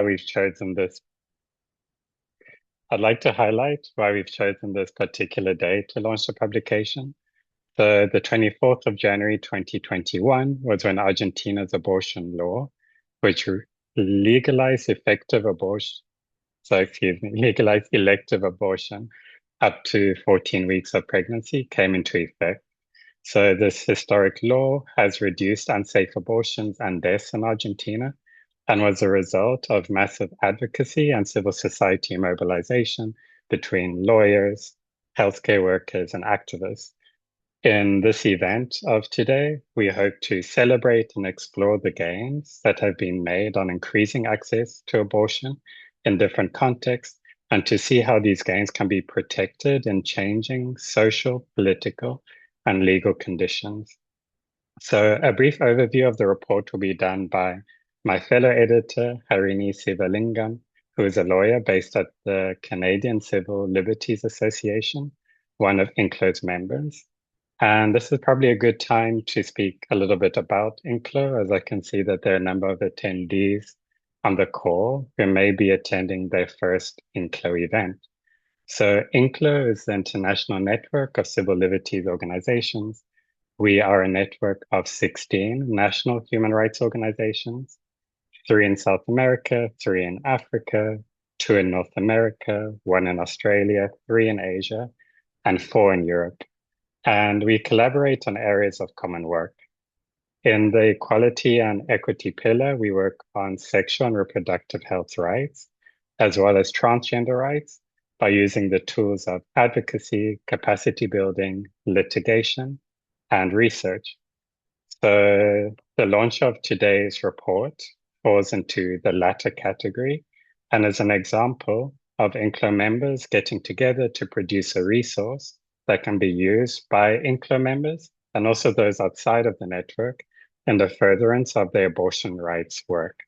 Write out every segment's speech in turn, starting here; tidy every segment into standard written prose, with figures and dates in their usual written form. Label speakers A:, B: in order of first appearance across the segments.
A: we've chosen this. I'd like to highlight why we've chosen this particular day to launch the publication. So the 24th of January 2021 was when Argentina's abortion law, which legalized effective abortion, legalized elective abortion up to 14 weeks of pregnancy came into effect. So this historic law has reduced unsafe abortions and deaths in Argentina and was a result of massive advocacy and civil society mobilization between lawyers, healthcare workers, and activists. In this event of today, we hope to celebrate and explore the gains that have been made on increasing access to abortion in different contexts and to see how these gains can be protected in changing social, political, and legal conditions. So a brief overview of the report will be done by my fellow editor, Harini Sivalingam, who is a lawyer based at the Canadian Civil Liberties Association, one of INCLO's members. And this is probably a good time to speak a little bit about INCLO, as I can see that there are a number of attendees on the call who may be attending their first INCLO event. So INCLO is the International Network of Civil Liberties Organizations. We are a network of 16 national human rights organizations, 3 in South America, 3 in Africa, 2 in North America, 1 in Australia, 3 in Asia, and 4 in Europe. And we collaborate on areas of common work. In the equality and equity pillar, we work on sexual and reproductive health rights, as well as transgender rights, by using the tools of advocacy, capacity building, litigation, and research. So the launch of today's report falls into the latter category and is an example of INCLO members getting together to produce a resource that can be used by INCLO members and also those outside of the network in the furtherance of their abortion rights work.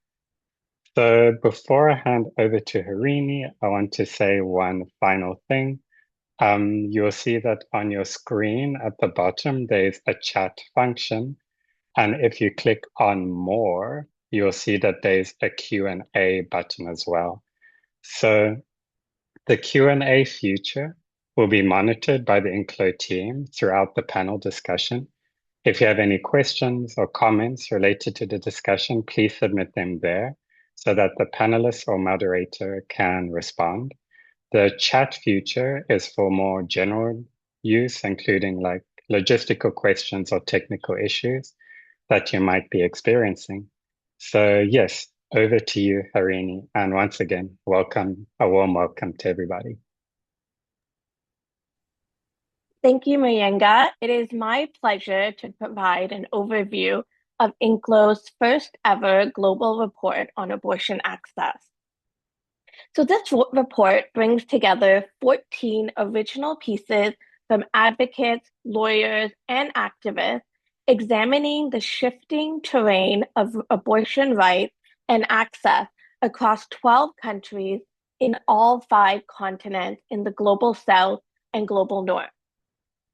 A: So before I hand over to Harini, I want to say one final thing. You'll see that on your screen at the bottom, there's a chat function. And if you click on more, you'll see that there's a Q&A button as well. So the Q&A feature will be monitored by the INCLO team throughout the panel discussion. If you have any questions or comments related to the discussion, please submit them there so that the panelist or moderator can respond. The chat feature is for more general use, including like logistical questions or technical issues that you might be experiencing. So yes, over to you, Harini. And once again, welcome, a warm welcome to everybody.
B: Thank you, Mayenga. It is my pleasure to provide an overview of INCLO's first ever global report on abortion access. So this report brings together 14 original pieces from advocates, lawyers, and activists examining the shifting terrain of abortion rights and access across 12 countries in all 5 continents in the global South and global North,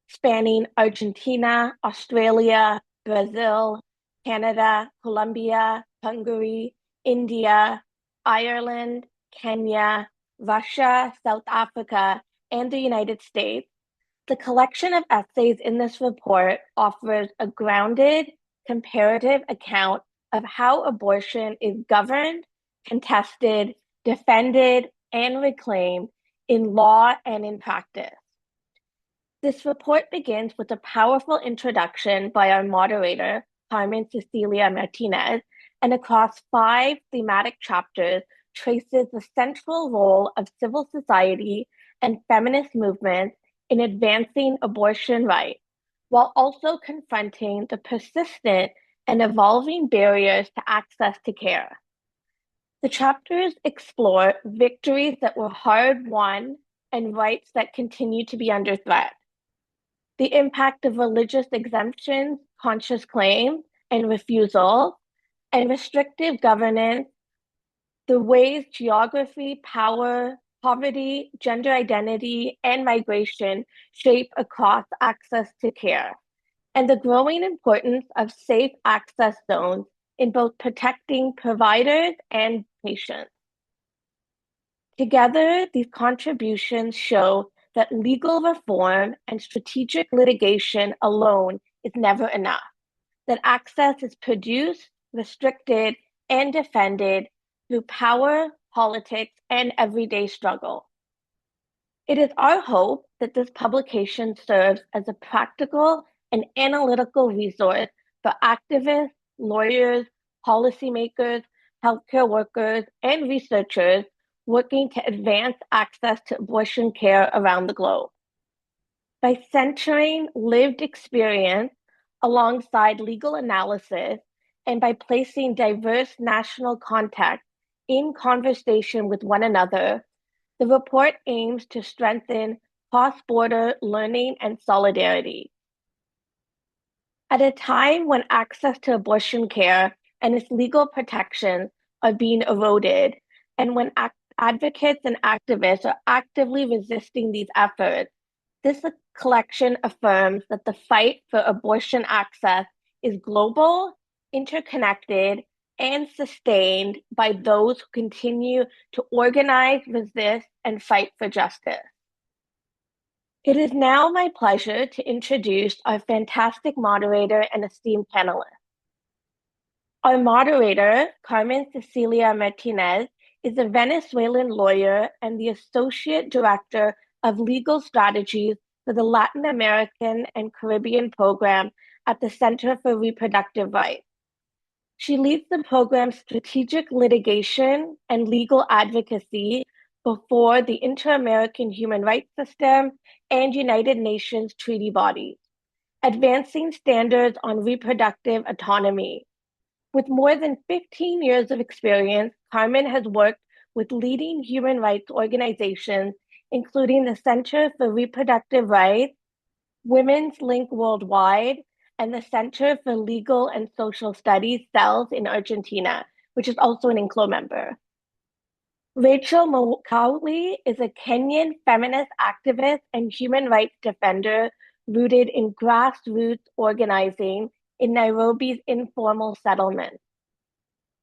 B: spanning Argentina, Australia, Brazil, Canada, Colombia, Hungary, India, Ireland, Kenya, Russia, South Africa, and the United States. The collection of essays in this report offers a grounded, comparative account of how abortion is governed, contested, defended, and reclaimed in law and in practice. This report begins with a powerful introduction by our moderator, Carmen Cecilia Martinez, and across 5 thematic chapters traces the central role of civil society and feminist movements in advancing abortion rights, while also confronting the persistent and evolving barriers to access to care. The chapters explore victories that were hard won and rights that continue to be under threat, the impact of religious exemptions, conscious claims, and refusal, and restrictive governance, the ways geography, power, poverty, gender identity, and migration shape across access to care, and the growing importance of safe access zones in both protecting providers and patients. Together, these contributions show that legal reform and strategic litigation alone is never enough, that access is produced, restricted, and defended through power, politics, and everyday struggle. It is our hope that this publication serves as a practical and analytical resource for activists, lawyers, policymakers, healthcare workers, and researchers working to advance access to abortion care around the globe. By centering lived experience alongside legal analysis and by placing diverse national contexts in conversation with one another, the report aims to strengthen cross-border learning and solidarity. At a time when access to abortion care and its legal protections are being eroded, and when advocates and activists are actively resisting these efforts, this collection affirms that the fight for abortion access is global, interconnected, and sustained by those who continue to organize, resist, and fight for justice. It is now my pleasure to introduce our fantastic moderator and esteemed panelists. Our moderator, Carmen Cecilia Martinez, is a Venezuelan lawyer and the Associate Director of Legal Strategies for the Latin American and Caribbean Program at the Center for Reproductive Rights. She leads the program's strategic litigation and legal advocacy before the Inter-American Human Rights System and United Nations treaty bodies, advancing standards on reproductive autonomy. With more than 15 years of experience, Carmen has worked with leading human rights organizations, including the Center for Reproductive Rights, Women's Link Worldwide, and the Center for Legal and Social Studies, CELS, in Argentina, which is also an INCLO member. Rachael Mwikali is a Kenyan feminist activist and human rights defender rooted in grassroots organizing in Nairobi's informal settlement.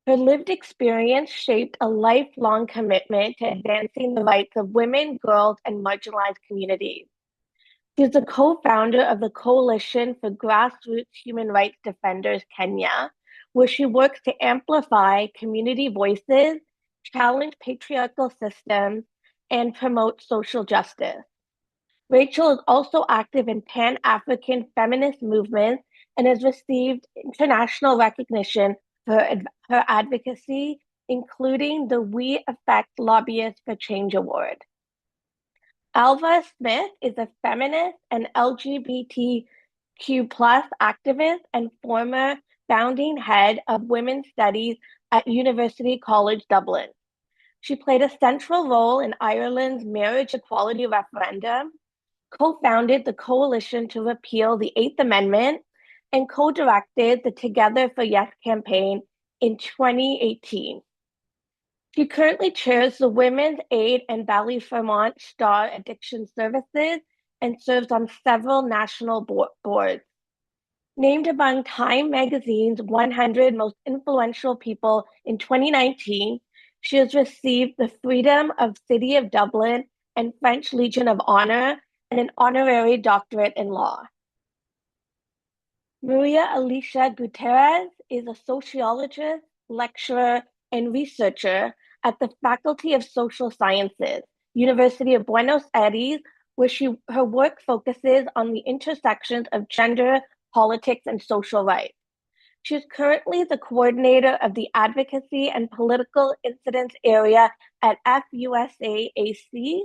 B: Her lived experience shaped a lifelong commitment to advancing the rights of women, girls, and marginalized communities. She is the co-founder of the Coalition for Grassroots Human Rights Defenders Kenya, where she works to amplify community voices, challenge patriarchal systems, and promote social justice. Rachael is also active in Pan-African feminist movements and has received international recognition for her advocacy, including the We Affect Lobbyist for Change Award. Ailbhe Smyth is a feminist and LGBTQ+ activist and former founding head of women's studies at University College Dublin. She played a central role in Ireland's marriage equality referendum, co-founded the Coalition to Repeal the Eighth Amendment, and co-directed the Together for Yes campaign in 2018. She currently chairs the Women's Aid and Ballyfermont Star Addiction Services and serves on several national boards. Named among Time magazine's 100 most influential people in 2019, she has received the Freedom of City of Dublin and French Legion of Honor and an honorary doctorate in law. María Alicia Gutiérrez is a sociologist, lecturer, and researcher at the Faculty of Social Sciences, University of Buenos Aires, where her work focuses on the intersections of gender, politics, and social rights. She is currently the coordinator of the Advocacy and Political Incidents area at FUSAAC,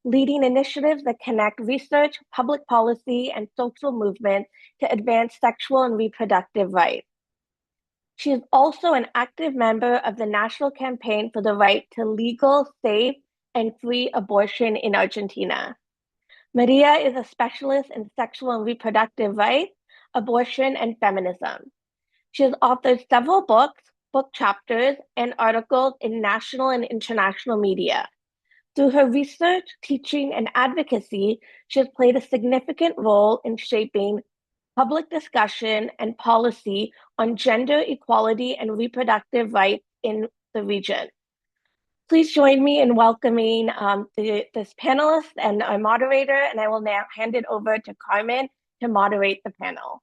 B: leading initiatives that connect research, public policy, and social movements to advance sexual and reproductive rights. She is also an active member of the National Campaign for the Right to Legal, Safe, and Free Abortion in Argentina. María is a specialist in sexual and reproductive rights, abortion, and feminism. She has authored several books, book chapters, and articles in national and international media. Through her research, teaching, and advocacy, she has played a significant role in shaping public discussion and policy on gender equality and reproductive rights in the region. Please join me in welcoming this panelist and our moderator, and I will now hand it over to Carmen to moderate the panel.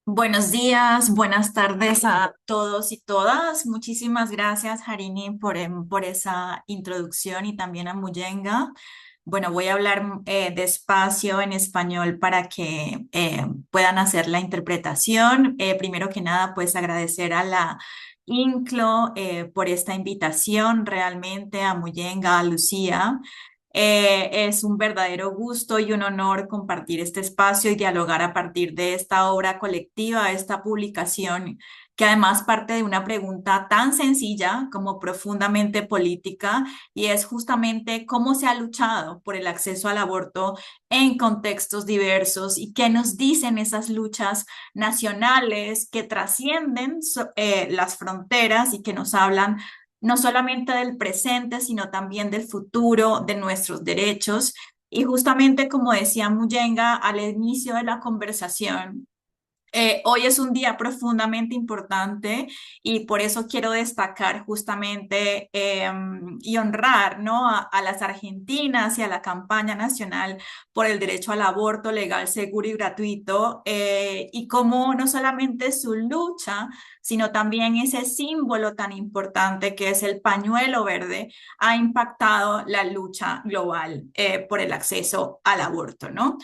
C: Buenos días, buenas tardes a todos y todas. Muchísimas gracias, Harini, por esa introducción y también a Muyenga. Bueno, voy a hablar despacio en español para que puedan hacer la interpretación. Primero que nada, pues agradecer a la INCLO por esta invitación, realmente a Muyenga, a Lucía. Es un verdadero gusto y un honor compartir este espacio y dialogar a partir de esta obra colectiva, esta publicación, que además parte de una pregunta tan sencilla como profundamente política, y es justamente cómo se ha luchado por el acceso al aborto en contextos diversos y qué nos dicen esas luchas nacionales que trascienden las fronteras y que nos hablan no solamente del presente, sino también del futuro, de nuestros derechos. Y justamente como decía Muyenga al inicio de la conversación, hoy es un día profundamente importante y por eso quiero destacar justamente y honrar, ¿no? A las argentinas y a la campaña nacional por el derecho al aborto legal, seguro y gratuito, y cómo no solamente su lucha, sino también ese símbolo tan importante que es el pañuelo verde, ha impactado la lucha global por el acceso al aborto, ¿no?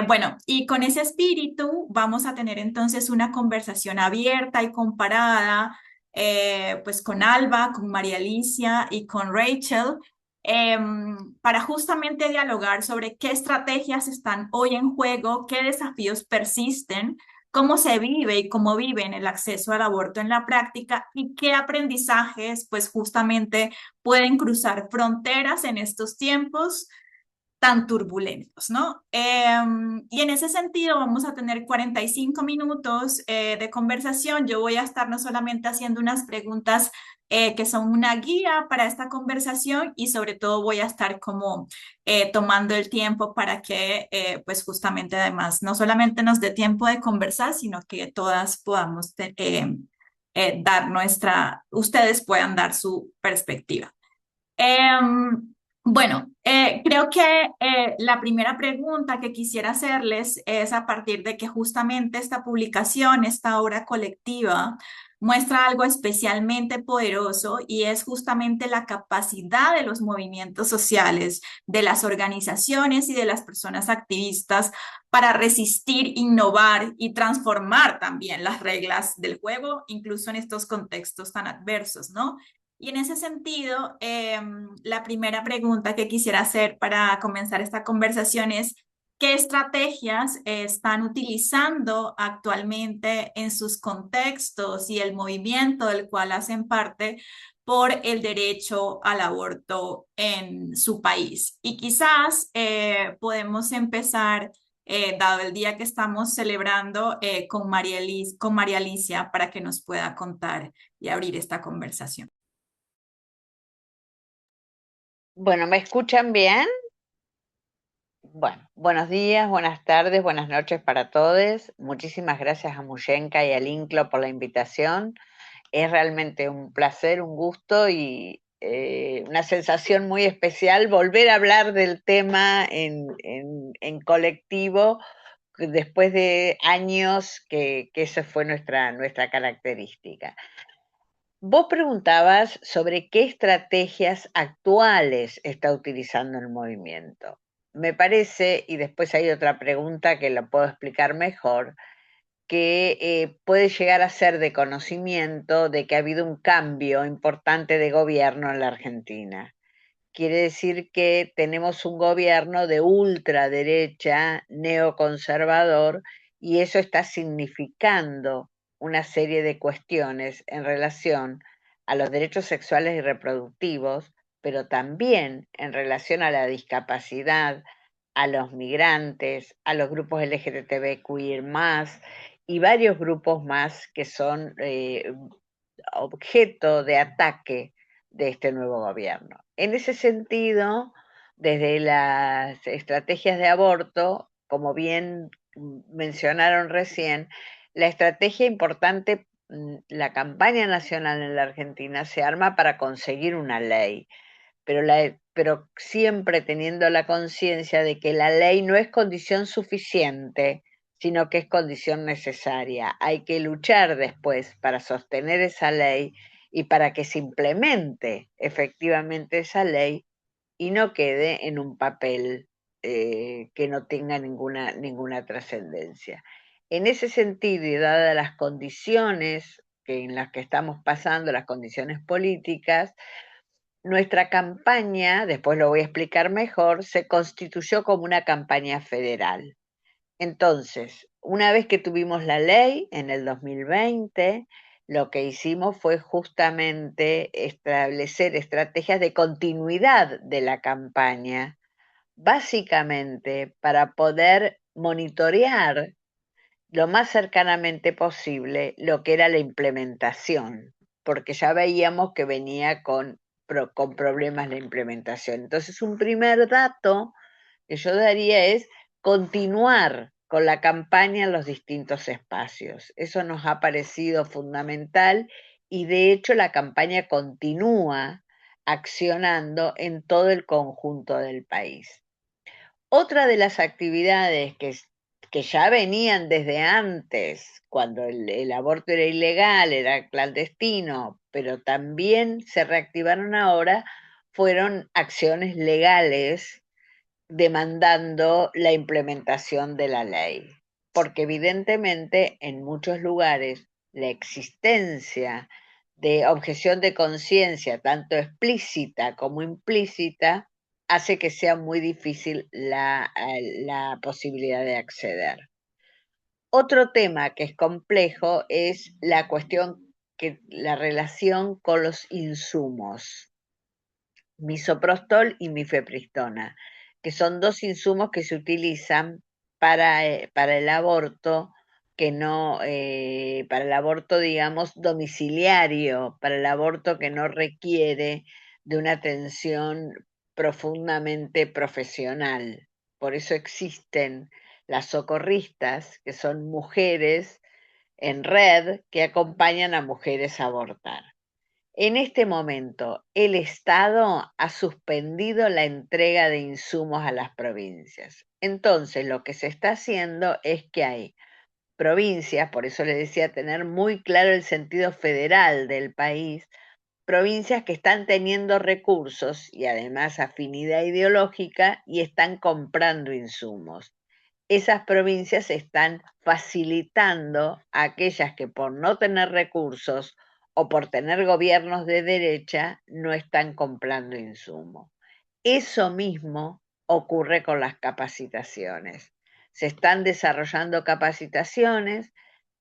C: Bueno, y con ese espíritu vamos a tener entonces una conversación abierta y comparada, pues con Ailbhe, con María Alicia y con Rachael, para justamente dialogar sobre qué estrategias están hoy en juego, qué desafíos persisten, cómo se vive y cómo viven el acceso al aborto en la práctica y qué aprendizajes, pues justamente pueden cruzar fronteras en estos tiempos tan turbulentos, ¿no? Y en ese sentido vamos a tener 45 minutos de conversación. Yo voy a estar no solamente haciendo unas preguntas que son una guía para esta conversación y sobre todo voy a estar como tomando el tiempo para que pues justamente además no solamente nos dé tiempo de conversar, sino que todas podamos dar ustedes puedan dar su perspectiva. Bueno, creo que la primera pregunta que quisiera hacerles es a partir de que justamente esta publicación, esta obra colectiva, muestra algo especialmente poderoso y es justamente la capacidad de los movimientos sociales, de las organizaciones y de las personas activistas para resistir, innovar y transformar también las reglas del juego, incluso en estos contextos tan adversos, ¿no? Y en ese sentido, la primera pregunta que quisiera hacer para comenzar esta conversación es, ¿qué estrategias están utilizando actualmente en sus contextos y el movimiento del cual hacen parte por el derecho al aborto en su país? Y quizás podemos empezar, dado el día que estamos celebrando, con con María Alicia para que nos pueda contar y abrir esta conversación.
D: Bueno, ¿me escuchan bien? Bueno, buenos días, buenas tardes, buenas noches para todos. Muchísimas gracias a Muyenka y al INCLO por la invitación. Es realmente un placer, un gusto y una sensación muy especial volver a hablar del tema en colectivo después de años que esa fue nuestra característica. Vos preguntabas sobre qué estrategias actuales está utilizando el movimiento. Me parece, y después hay otra pregunta que la puedo explicar mejor, que puede llegar a ser de conocimiento de que ha habido un cambio importante de gobierno en la Argentina. Quiere decir que tenemos un gobierno de ultraderecha, neoconservador, y eso está significando una serie de cuestiones en relación a los derechos sexuales y reproductivos, pero también en relación a la discapacidad, a los migrantes, a los grupos LGTBQI+, y varios grupos más que son objeto de ataque de este nuevo gobierno. En ese sentido, desde las estrategias de aborto, como bien mencionaron recién, la estrategia importante la campaña nacional en la Argentina se arma para conseguir una ley, pero siempre teniendo la conciencia de que la ley no es condición suficiente, sino que es condición necesaria. Hay que luchar después para sostener esa ley y para que se implemente efectivamente esa ley y no quede en un papel que no tenga ninguna trascendencia. En ese sentido, y dadas las condiciones en las que estamos pasando, las condiciones políticas, nuestra campaña, después lo voy a explicar mejor, se constituyó como una campaña federal. Entonces, una vez que tuvimos la ley en el 2020, lo que hicimos fue justamente establecer estrategias de continuidad de la campaña, básicamente para poder monitorear lo más cercanamente posible lo que era la implementación, porque ya veíamos que venía con problemas la implementación. Entonces, un primer dato que yo daría es continuar con la campaña en los distintos espacios. Eso nos ha parecido fundamental y de hecho la campaña continúa accionando en todo el conjunto del país. Otra de las actividades que ya venían desde antes, cuando el aborto era ilegal, era clandestino, pero también se reactivaron ahora, fueron acciones legales demandando la implementación de la ley, porque evidentemente en muchos lugares la existencia de objeción de conciencia, tanto explícita como implícita, hace que sea muy difícil la posibilidad de acceder. Otro tema que es complejo es la la relación con los insumos, misoprostol y mifepristona, que son dos insumos que se utilizan para el aborto, para el aborto, digamos, domiciliario, para el aborto que no requiere de una atención profundamente profesional. Por eso existen las socorristas, que son mujeres en red que acompañan a mujeres a abortar. En este momento, el Estado ha suspendido la entrega de insumos a las provincias. Entonces, lo que se está haciendo es que hay provincias, por eso les decía tener muy claro el sentido federal del país, provincias que están teniendo recursos y además afinidad ideológica y están comprando insumos. Esas provincias están facilitando a aquellas que por no tener recursos o por tener gobiernos de derecha no están comprando insumos. Eso mismo ocurre con las capacitaciones. Se están desarrollando capacitaciones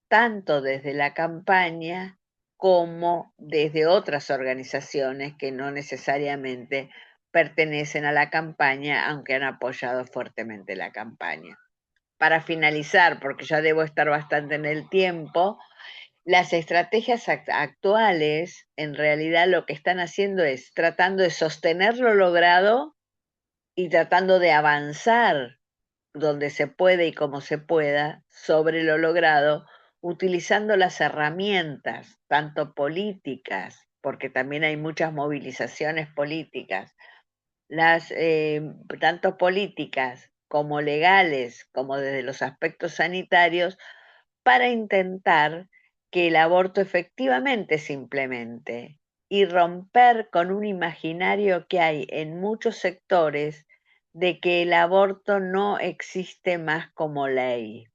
D: tanto desde la campaña como desde otras organizaciones que no necesariamente pertenecen a la campaña, aunque han apoyado fuertemente la campaña. Para finalizar, porque ya debo estar bastante en el tiempo, las estrategias actuales en realidad lo que están haciendo es tratando de sostener lo logrado y tratando de avanzar donde se puede y como se pueda sobre lo logrado, utilizando las herramientas, tanto políticas, porque también hay muchas movilizaciones políticas, tanto políticas como legales, como desde los aspectos sanitarios, para intentar que el aborto efectivamente se implemente y romper con un imaginario que hay en muchos sectores de que el aborto no existe más como ley.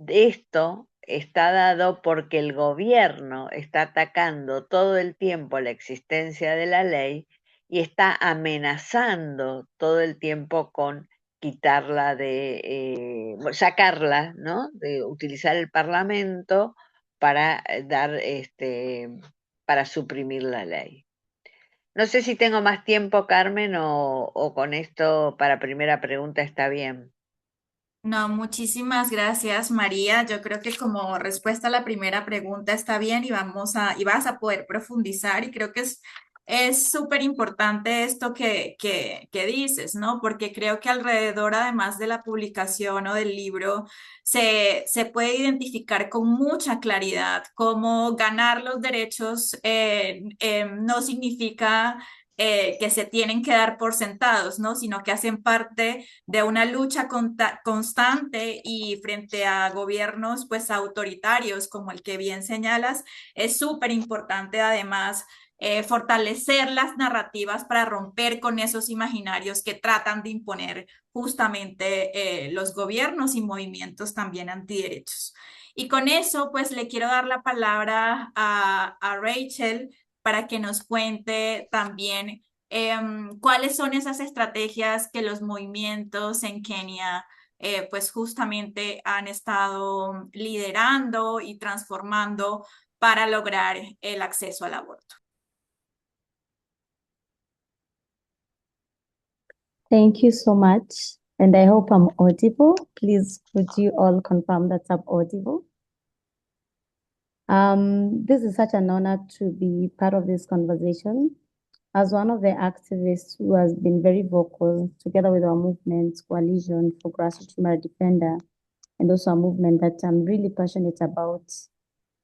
D: Esto está dado porque el gobierno está atacando todo el tiempo la existencia de la ley y está amenazando todo el tiempo con quitarla sacarla, ¿no? De utilizar el Parlamento para para suprimir la ley. No sé si tengo más tiempo, Carmen, o con esto para primera pregunta está bien.
C: No, muchísimas gracias, María. Yo creo que como respuesta a la primera pregunta está bien y vas a poder profundizar y creo que es Es súper importante esto que dices, ¿no? Porque creo que alrededor, además de la publicación o del libro, se puede identificar con mucha claridad cómo ganar los derechos no significa que se tienen que dar por sentados, ¿no? Sino que hacen parte de una lucha constante y frente a gobiernos, pues, autoritarios, como el que bien señalas, es súper importante además fortalecer las narrativas para romper con esos imaginarios que tratan de imponer justamente los gobiernos y movimientos también antiderechos. Y con eso, pues le quiero dar la palabra a Rachael para que nos cuente también cuáles son esas estrategias que los movimientos en Kenia pues justamente han estado liderando y transformando para lograr el acceso al aborto.
E: Thank you so much. And I hope I'm audible. Please, could you all confirm that I'm audible? This is such an honor to be part of this conversation. As one of the activists who has been very vocal, together with our movement, Coalition for Grassroots Human Defender, and also a movement that I'm really passionate about,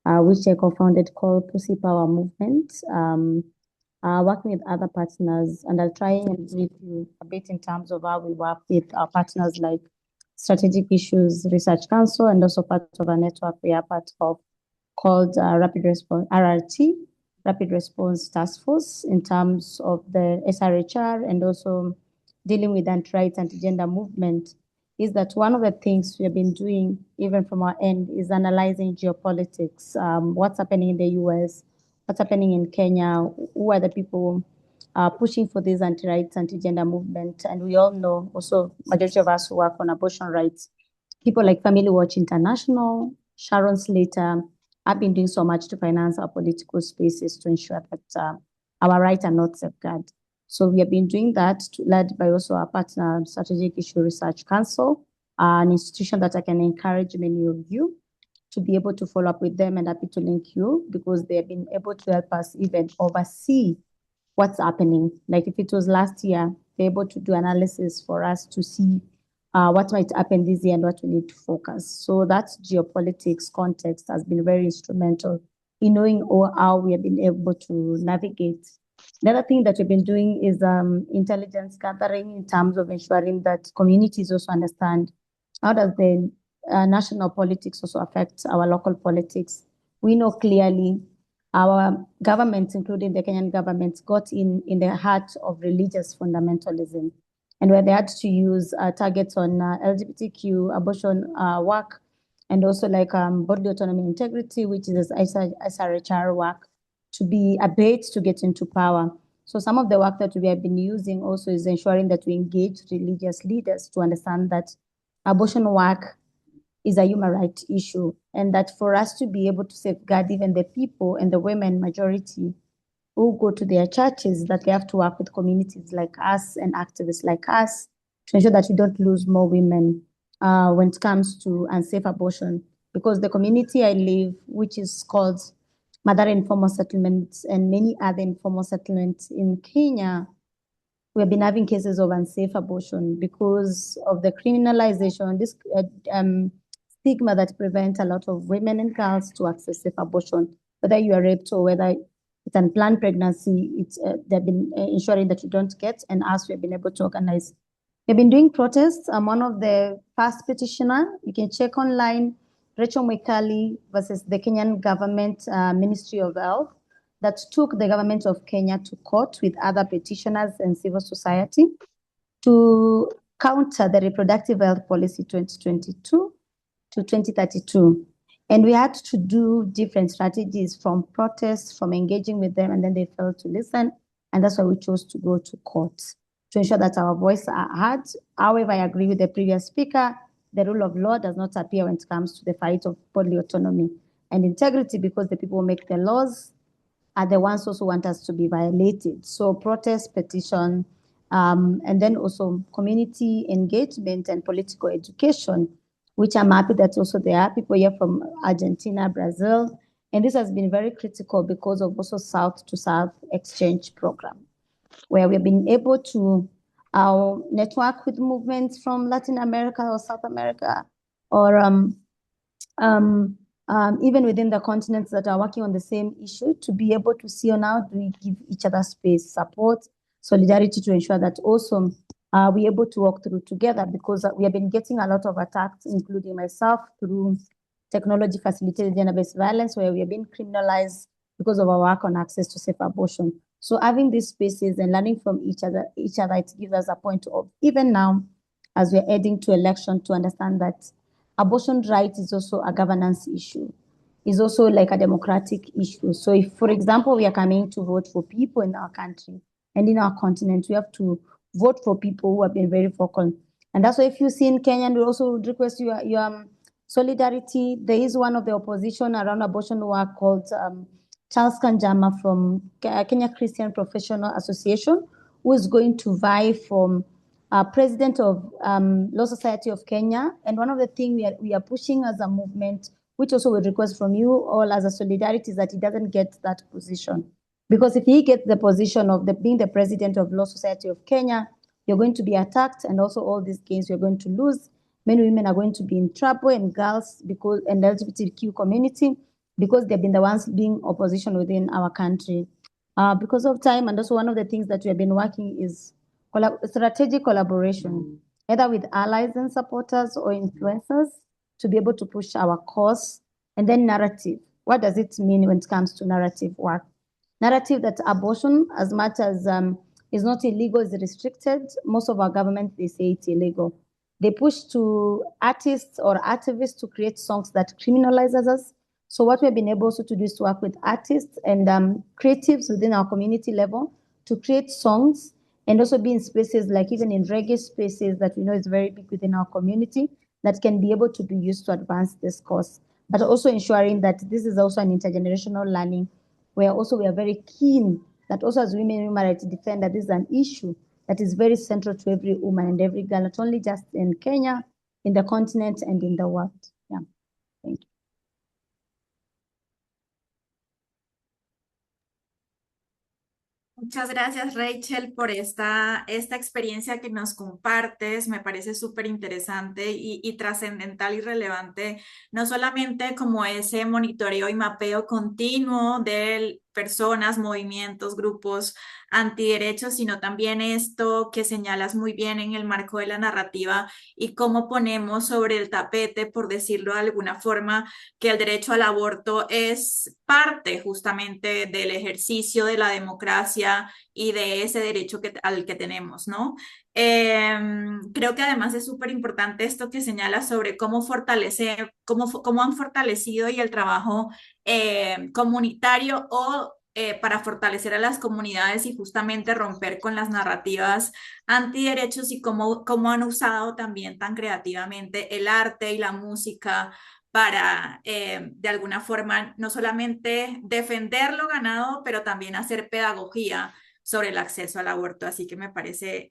E: which I co-founded called Pussy Power Movement, working with other partners. And I'll try and brief you a bit in terms of how we work with our partners like Strategic Issues Research Council, and also part of a network we are part of called Rapid Response, RRT, Rapid Response Task Force, in terms of the SRHR and also dealing with anti-rights, anti-gender movement. Is that one of the things we have been doing, even from our end, is analyzing geopolitics, what's happening in the US, what's happening in Kenya, who are the people pushing for this anti-rights, anti-gender movement. And we all know, also, majority of us who work on abortion rights, people like Family Watch International, Sharon Slater, have been doing so much to finance our political spaces to ensure that our rights are not safeguarded. So we have been doing that, led by also our partner, Strategic Issue Research Council, an institution that I can encourage many of you to be able to follow up with them, and happy to link you, because they have been able to help us even oversee what's happening. Like if it was last year, they're able to do analysis for us to see what might happen this year and what we need to focus. So that geopolitics context has been very instrumental in knowing how we have been able to navigate. The other thing that we've been doing is intelligence gathering in terms of ensuring that communities also understand how does the national politics also affect our local politics. We know clearly our governments, including the Kenyan government, got in the heart of religious fundamentalism, and where they had to use targets on LGBTQ abortion work, and also like bodily autonomy and integrity, which is SRHR work, to be a bait to get into power. So some of the work that we have been using also is ensuring that we engage religious leaders to understand that abortion work is a human rights issue, and that for us to be able to safeguard even the people and the women majority who go to their churches, that they have to work with communities like us and activists like us to ensure that we don't lose more women when it comes to unsafe abortion. Because the community I live, which is called Mother Informal Settlements and many other informal settlements in Kenya, we have been having cases of unsafe abortion because of the criminalization, this stigma that prevents a lot of women and girls to access safe abortion, whether you are raped or whether it's unplanned pregnancy. They've been ensuring that you don't get, and us, we've been able to organize. We've been doing protests. I'm one of the first petitioner. You can check online, Rachel Mwikali versus the Kenyan government Ministry of Health, that took the government of Kenya to court with other petitioners and civil society to counter the Reproductive Health Policy 2022 to 2032. And we had to do different strategies, from protests, from engaging with them, and then they failed to listen. And that's why we chose to go to court to ensure that our voices are heard. However, I agree with the previous speaker, the rule of law does not appear when it comes to the fight of bodily autonomy and integrity, because the people who make the laws are the ones also want us to be violated. So protest, petition, and then also community engagement and political education, which I'm happy that also there are people here from Argentina, Brazil, And this has been very critical because of also South to South exchange program, where we've been able to network with movements from Latin America or South America, or even within the continents that are working on the same issue, to be able to see on how do we give each other space, support, solidarity, to ensure that also we're able to walk through together, because we have been getting a lot of attacks, including myself, through technology facilitated gender-based violence, where we have been criminalized because of our work on access to safe abortion. So having these spaces and learning from each other, it gives us a point of, even now, as we're heading to election, to understand that abortion rights is also a governance issue, is also like a democratic issue. So if, for example, we are coming to vote for people in our country and in our continent, we have to vote for people who have been very vocal. And that's why if you see in Kenya, and we also would request your solidarity. There is one of the opposition around abortion work called Charles Kanjama from Kenya Christian Professional Association, who is going to vie for president of Law Society of Kenya. And one of the things we are pushing as a movement, which also we request from you all as a solidarity, is that he doesn't get that position. Because if he gets the position of being the president of Law Society of Kenya, you're going to be attacked, and also all these gains you're going to lose. Many women are going to be in trouble, and girls, because, and the LGBTQ community, because they've been the ones being opposition within our country. Because of time, and also one of the things that we have been working is strategic collaboration, either with allies and supporters or influencers, to be able to push our cause. And then narrative. What does it mean when it comes to narrative work? Narrative that abortion, as much as is not illegal, is restricted. Most of our governments, they say it's illegal. They push to artists or activists to create songs that criminalizes us. So what we've been able also to do is to work with artists and creatives within our community level to create songs, and also be in spaces like even in reggae spaces that we know is very big within our community, that can be able to be used to advance this cause. But also ensuring that this is also an intergenerational learning, where also we are very keen that also as women human rights defender, this is an issue that is very central to every woman and every girl, not only just in Kenya, in the continent and in the world. Yeah, thank you.
C: Muchas gracias, Rachael, por esta experiencia que nos compartes. Me parece súper interesante y trascendental y relevante, no solamente como ese monitoreo y mapeo continuo de personas, movimientos, grupos antiderechos, sino también esto que señalas muy bien en el marco de la narrativa y cómo ponemos sobre el tapete, por decirlo de alguna forma, que el derecho al aborto es parte justamente del ejercicio de la democracia y de ese derecho al que tenemos, ¿no? Creo que además es súper importante esto que señala sobre cómo fortalecer, cómo han fortalecido y el trabajo comunitario o para fortalecer a las comunidades y justamente romper con las narrativas antiderechos, y cómo han usado también tan creativamente el arte y la música para, de alguna forma, no solamente defender lo ganado, pero también hacer pedagogía sobre el acceso al aborto. Así que me parece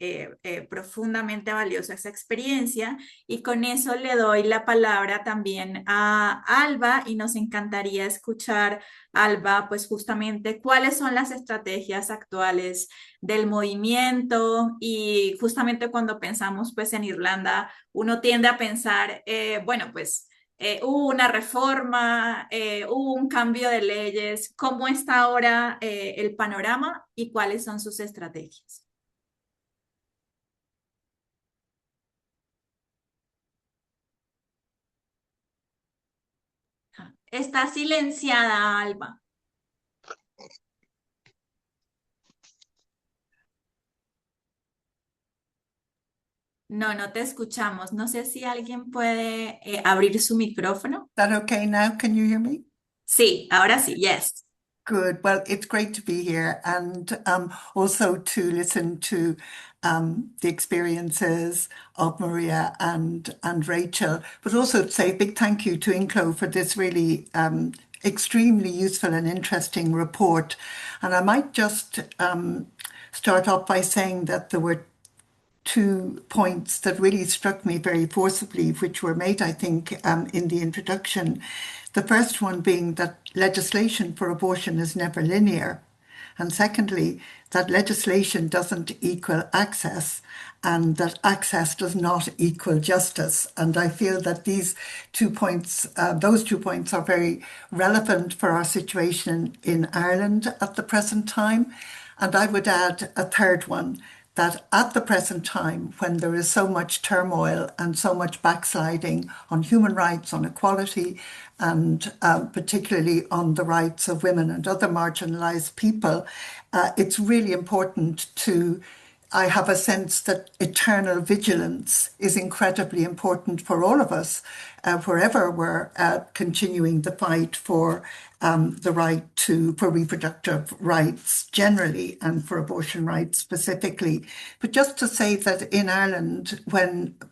C: profundamente valiosa esa experiencia. Y con eso le doy la palabra también a Ailbhe, y nos encantaría escuchar, Ailbhe, pues justamente cuáles son las estrategias actuales del movimiento. Y justamente cuando pensamos pues en Irlanda, uno tiende a pensar, bueno, pues hubo una reforma, hubo un cambio de leyes. ¿Cómo está ahora el panorama y cuáles son sus estrategias? Está silenciada, Ailbhe. No te escuchamos. No sé si alguien puede abrir su micrófono.
F: Is that okay now? Can you hear me?
C: Sí, ahora sí, yes.
F: Good. Well, it's great to be here, and also to listen to the experiences of Maria and Rachael, but also to say a big thank you to INCLO for this really extremely useful and interesting report. And I might just start off by saying that there were two points that really struck me very forcibly, which were made, I think, in the introduction. The first one being that legislation for abortion is never linear. And secondly, that legislation doesn't equal access, and that access does not equal justice. And I feel that these 2 points, those 2 points are very relevant for our situation in Ireland at the present time. And I would add a third one, that at the present time, when there is so much turmoil and so much backsliding on human rights, on equality, and particularly on the rights of women and other marginalized people, it's really important to, I have a sense that eternal vigilance is incredibly important for all of us, wherever we're continuing the fight for the right for reproductive rights generally and for abortion rights specifically. But just to say that in Ireland,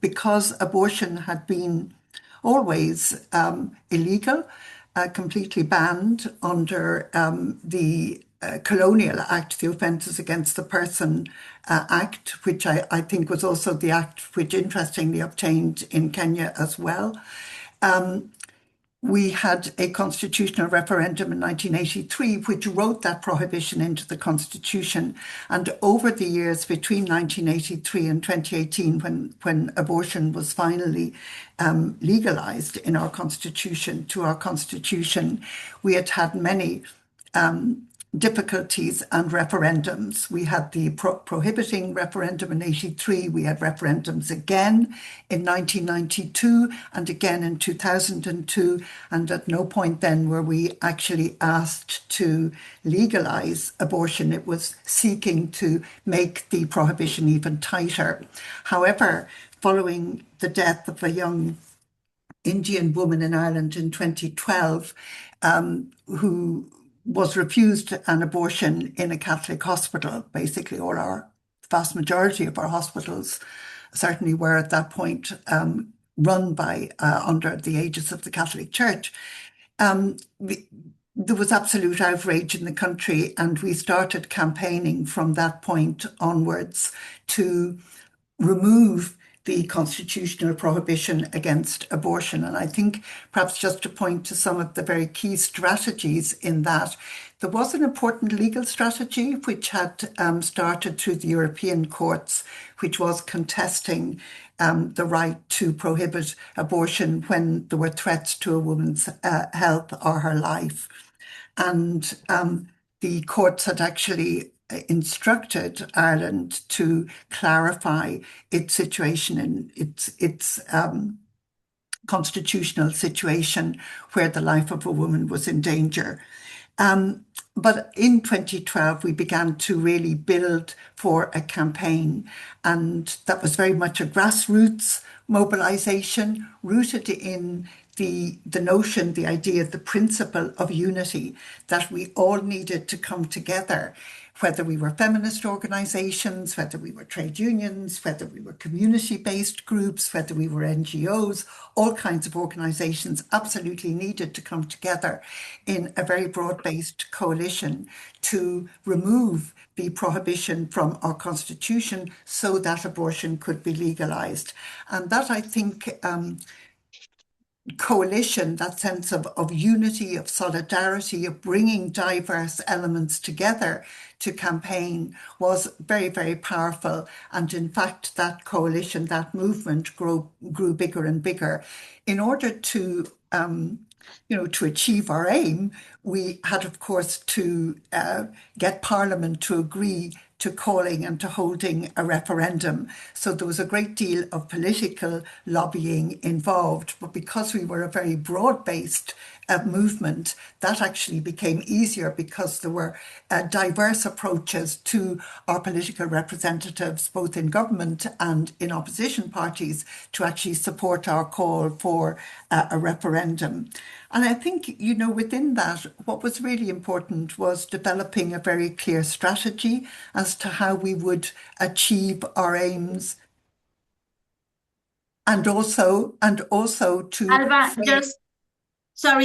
F: because abortion had been always illegal, completely banned under the Colonial Act, the Offences Against the Person Act, which I think was also the act which interestingly obtained in Kenya as well. We had a constitutional referendum in 1983, which wrote that prohibition into the constitution. And over the years between 1983 and 2018, when abortion was finally legalized in our constitution, we had many difficulties and referendums. We had the prohibiting referendum in 83. We had referendums again in 1992 and again in 2002. And at no point then were we actually asked to legalize abortion. It was seeking to make the prohibition even tighter. However, following the death of a young Indian woman in Ireland in 2012, who was refused an abortion in a Catholic hospital. Basically, vast majority of our hospitals certainly were at that point run by under the aegis of the Catholic Church. There was absolute outrage in the country, and we started campaigning from that point onwards to remove the constitutional prohibition against abortion. And I think perhaps just to point to some of the very key strategies in that, there was an important legal strategy which had started through the European courts, which was contesting the right to prohibit abortion when there were threats to a woman's health or her life. And the courts had actually instructed Ireland to clarify its situation and its constitutional situation where the life of a woman was in danger. But in 2012, we began to really build for a campaign, and that was very much a grassroots mobilization rooted in the notion, the idea, the principle of unity, that we all needed to come together, whether we were feminist organizations, whether we were trade unions, whether we were community-based groups, whether we were NGOs, all kinds of organizations absolutely needed to come together in a very broad-based coalition to remove the prohibition from our constitution so that abortion could be legalized. And that, I think, coalition, that sense of unity, of solidarity, of bringing diverse elements together to campaign was very, very powerful. And in fact, that coalition, that movement grew bigger and bigger. In order to to achieve our aim, we had, of course, to get Parliament to agree to calling and to holding a referendum. So there was a great deal of political lobbying involved, but because we were a very broad-based movement, that actually became easier because there were diverse approaches to our political representatives, both in government and in opposition parties, to actually support our call for a referendum. And I think, within that, what was really important was developing a very clear strategy as to how we would achieve our aims. And also to
C: Ailbhe,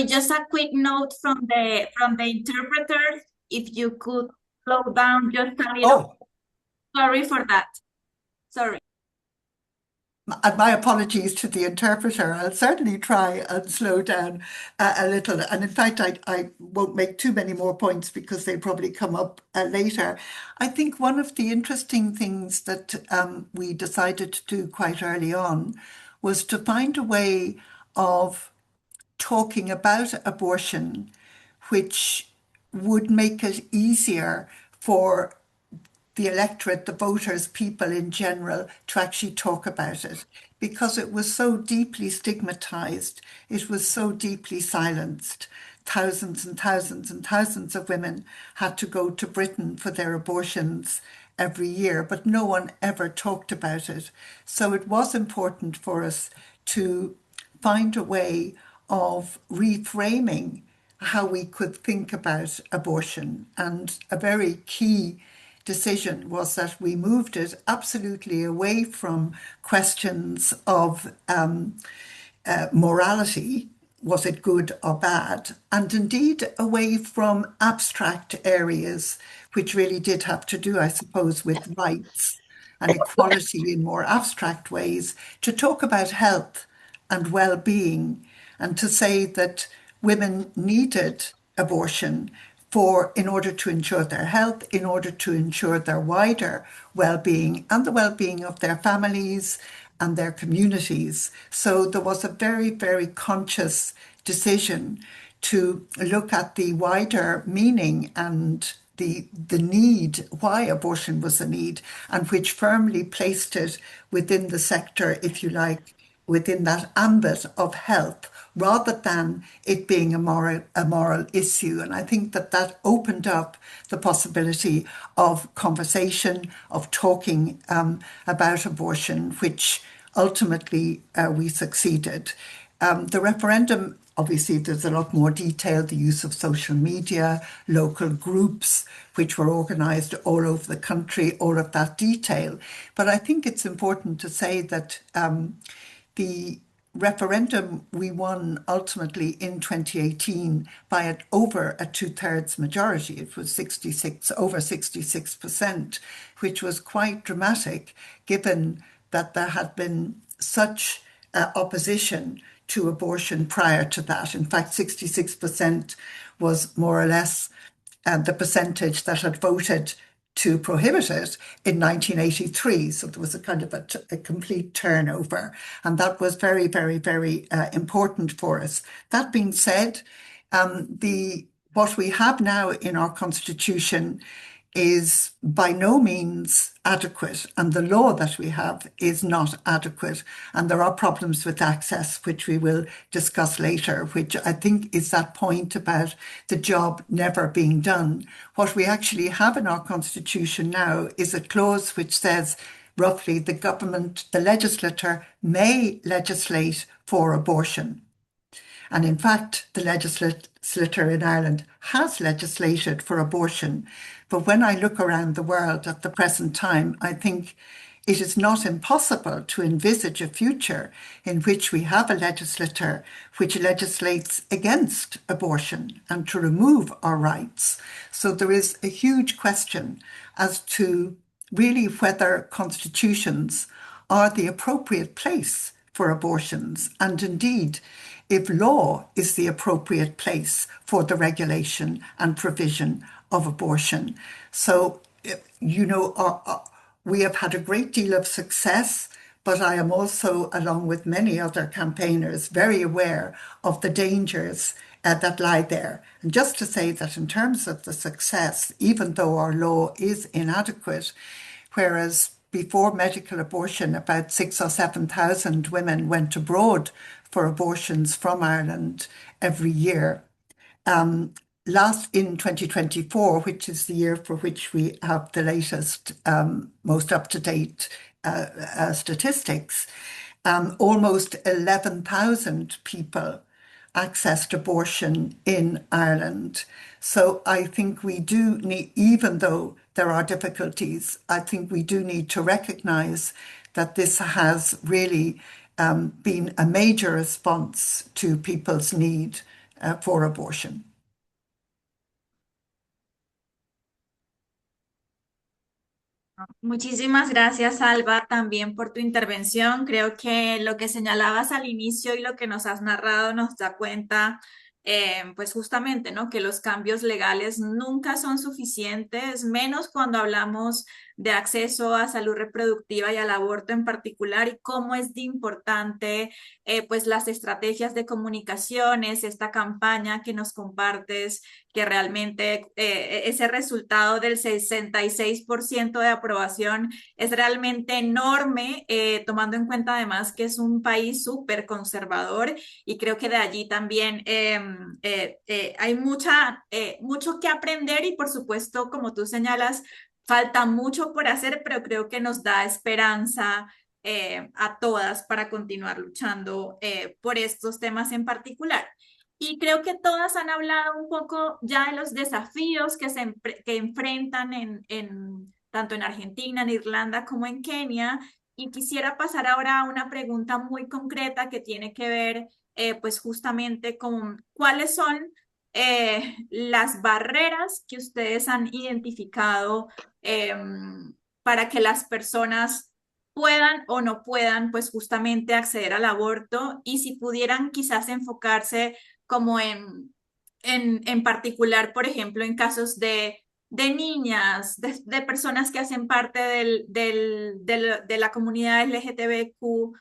C: just a quick note from the interpreter. If you could slow down just a little.
F: Oh.
C: Sorry for that. Sorry.
F: and my apologies to the interpreter. I'll certainly try and slow down a little. And in fact, I won't make too many more points because they'll probably come up later. I think one of the interesting things that we decided to do quite early on was to find a way of talking about abortion, which would make it easier for the electorate, the voters, people in general, to actually talk about it because it was so deeply stigmatized. It was so deeply silenced. Thousands and thousands and thousands of women had to go to Britain for their abortions every year, but no one ever talked about it. So it was important for us to find a way of reframing how we could think about abortion. And a very key decision was that we moved it absolutely away from questions of morality, was it good or bad, and indeed away from abstract areas, which really did have to do, I suppose, with rights and equality in more abstract ways, to talk about health and well-being, and to say that women needed abortion in order to ensure their health, in order to ensure their wider well-being and the well-being of their families and their communities. So there was a very, very conscious decision to look at the wider meaning and the need, why abortion was a need, and which firmly placed it within the sector, if you like, within that ambit of health, rather than it being a moral issue. And I think that opened up the possibility of conversation, of talking about abortion, which ultimately we succeeded. The referendum, obviously, there's a lot more detail, the use of social media, local groups, which were organised all over the country, all of that detail. But I think it's important to say that the referendum we won ultimately in 2018 by over a two-thirds majority. It was over 66%, which was quite dramatic given that there had been such opposition to abortion prior to that. In fact, 66% was more or less the percentage that had voted to prohibit it in 1983. So there was a kind of a complete turnover. And that was very, very, very important for us. That being said, what we have now in our constitution is by no means adequate, and the law that we have is not adequate. And there are problems with access, which we will discuss later, which I think is that point about the job never being done. What we actually have in our constitution now is a clause which says roughly the government, the legislature may legislate for abortion. And in fact, the legislature in Ireland has legislated for abortion. But when I look around the world at the present time, I think it is not impossible to envisage a future in which we have a legislature which legislates against abortion and to remove our rights. So there is a huge question as to really whether constitutions are the appropriate place for abortions, and indeed, if law is the appropriate place for the regulation and provision of abortion. So, we have had a great deal of success, but I am also, along with many other campaigners, very aware of the dangers that lie there. And just to say that in terms of the success, even though our law is inadequate, whereas before medical abortion, about 6,000 or 7,000 women went abroad for abortions from Ireland every year. In 2024, which is the year for which we have the latest, most up-to-date statistics, almost 11,000 people accessed abortion in Ireland. So I think we do need, even though there are difficulties, I think we do need to recognise that this has really been a major response to people's need for abortion.
C: Muchísimas gracias, Alba, también por tu intervención. Creo que lo que señalabas al inicio y lo que nos has narrado nos da cuenta, pues justamente, ¿no? Que los cambios legales nunca son suficientes, menos cuando hablamos de acceso a salud reproductiva y al aborto en particular, y cómo es de importante, pues las estrategias de comunicaciones, esta campaña que nos compartes, que realmente ese resultado del 66% de aprobación es realmente enorme, tomando en cuenta además que es un país súper conservador, y creo que de allí también hay mucho que aprender, y por supuesto, como tú señalas, falta mucho por hacer, pero creo que nos da esperanza a todas para continuar luchando por estos temas en particular. Y creo que todas han hablado un poco ya de los desafíos que enfrentan tanto en Argentina, en Irlanda como en Kenia. Y quisiera pasar ahora a una pregunta muy concreta que tiene que ver pues justamente con cuáles son las barreras que ustedes han identificado para que las personas puedan o no puedan pues justamente acceder al aborto, y si pudieran quizás enfocarse como en particular, por ejemplo, en casos de niñas, de personas que hacen parte de la comunidad LGTBQ+,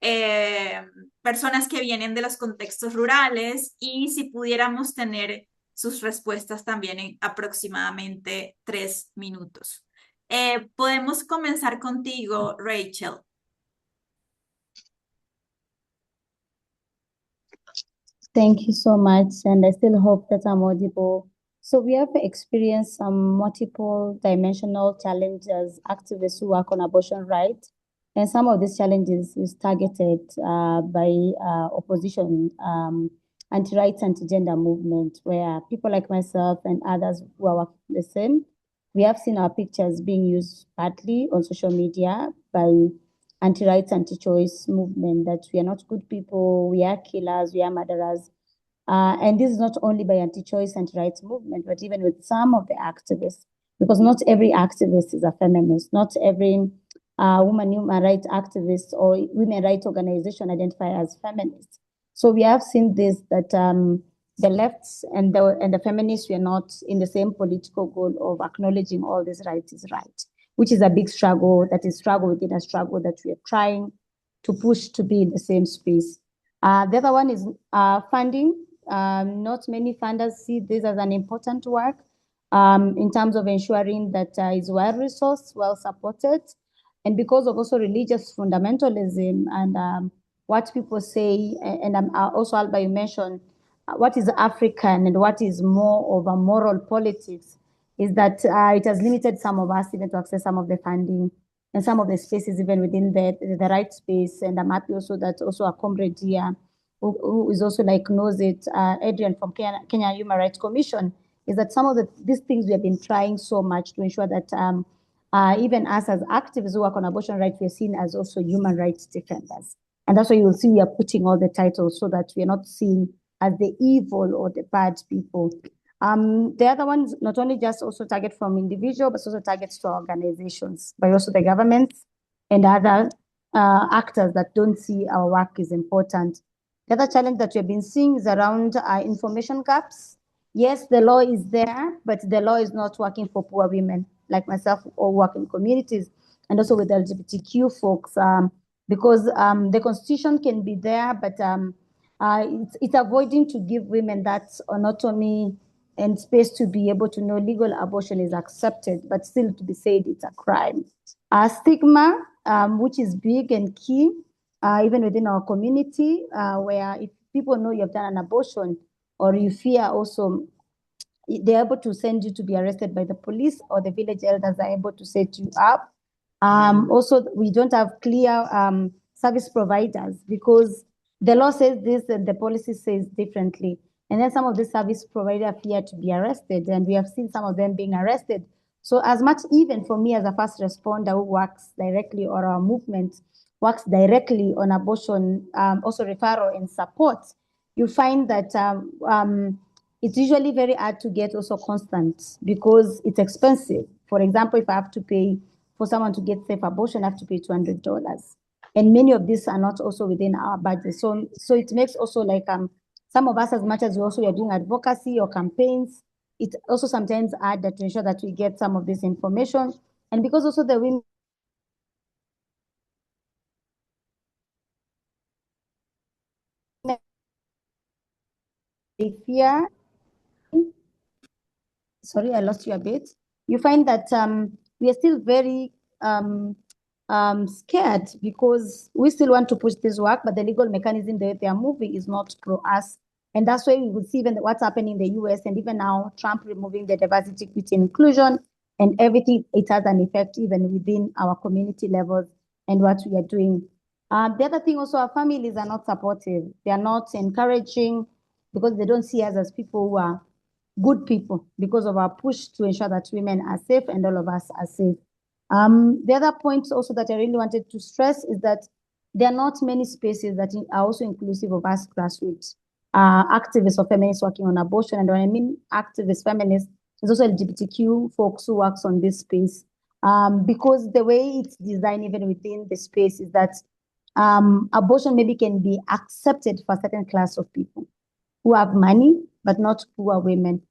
C: eh, personas que vienen de los contextos rurales, y si pudiéramos tener sus respuestas también en aproximadamente 3 minutos. Podemos comenzar contigo, Rachael.
E: Thank you so much, and I still hope that I'm audible. So we have experienced some multiple dimensional challenges, activists who work on abortion rights, and some of these challenges is targeted by opposition, anti-rights, anti-gender movement, where people like myself and others who are working the same, we have seen our pictures being used partly on social media by anti-rights, anti-choice movement, that we are not good people, we are killers, we are murderers. And this is not only by anti-choice, anti-rights movement, but even with some of the activists, because not every activist is a feminist, not every human rights activist or women rights organization identify as feminists. So we have seen this, that the lefts and the feminists, we are not in the same political goal of acknowledging all these rights is right, which is a big struggle, that is struggle within a struggle that we are trying to push to be in the same space. The other one is funding. Not many funders see this as an important work in terms of ensuring that it's well-resourced, well-supported. And because of also religious fundamentalism and what people say, and also, Ailbhe, you mentioned what is African and what is more of a moral politics, is that it has limited some of us even to access some of the funding and some of the spaces even within the right space. And I'm happy also that also a comrade here who is also like knows it, Adrian from Kenya Human Rights Commission, is that some of these things we have been trying so much to ensure that even us as activists who work on abortion rights, we are seen as also human rights defenders. And that's why you will see we are putting all the titles so that we are not seen as the evil or the bad people. The other ones not only just also target from individual, but also targets to organizations, by also the governments and other actors that don't see our work is important. The other challenge that we've been seeing is around information gaps. Yes, the law is there, but the law is not working for poor women like myself or work in communities, and also with LGBTQ folks, because the constitution can be there, but it's avoiding to give women that autonomy and space to be able to know legal abortion is accepted, but still to be said it's a crime. Stigma, which is big and key, even within our community, where if people know you've done an abortion or you fear also, they're able to send you to be arrested by the police, or the village elders are able to set you up. Also, we don't have clear service providers because the law says this and the policy says differently. And then some of the service providers fear to be arrested, and we have seen some of them being arrested. So as much, even for me as a first responder who works directly, or our movement works directly on abortion, also referral and support, you find that it's usually very hard to get also constant because it's expensive. For example, if I have to pay for someone to get safe abortion, I have to pay $200. And many of these are not also within our budget. So it makes also like some of us, as much as we also are doing advocacy or campaigns, it's also sometimes hard to ensure that we get some of this information. And because also the women they fear, sorry, I lost you a bit. You find that we are still very scared because we still want to push this work, but the legal mechanism that they are moving is not pro us. And that's why we would see even what's happening in the US and even now Trump removing the diversity, equity, and inclusion and everything, it has an effect even within our community levels and what we are doing. The other thing also, our families are not supportive. They are not encouraging because they don't see us as people who are good people because of our push to ensure that women are safe and all of us are safe. The other point also that I really wanted to stress is that there are not many spaces that are also inclusive of us grassroots activists or feminists working on abortion. And when I mean activists, feminists, there's also LGBTQ folks who works on this space. Because the way it's designed even within the space is that abortion maybe can be accepted for a certain class of people who have money, but not poor women.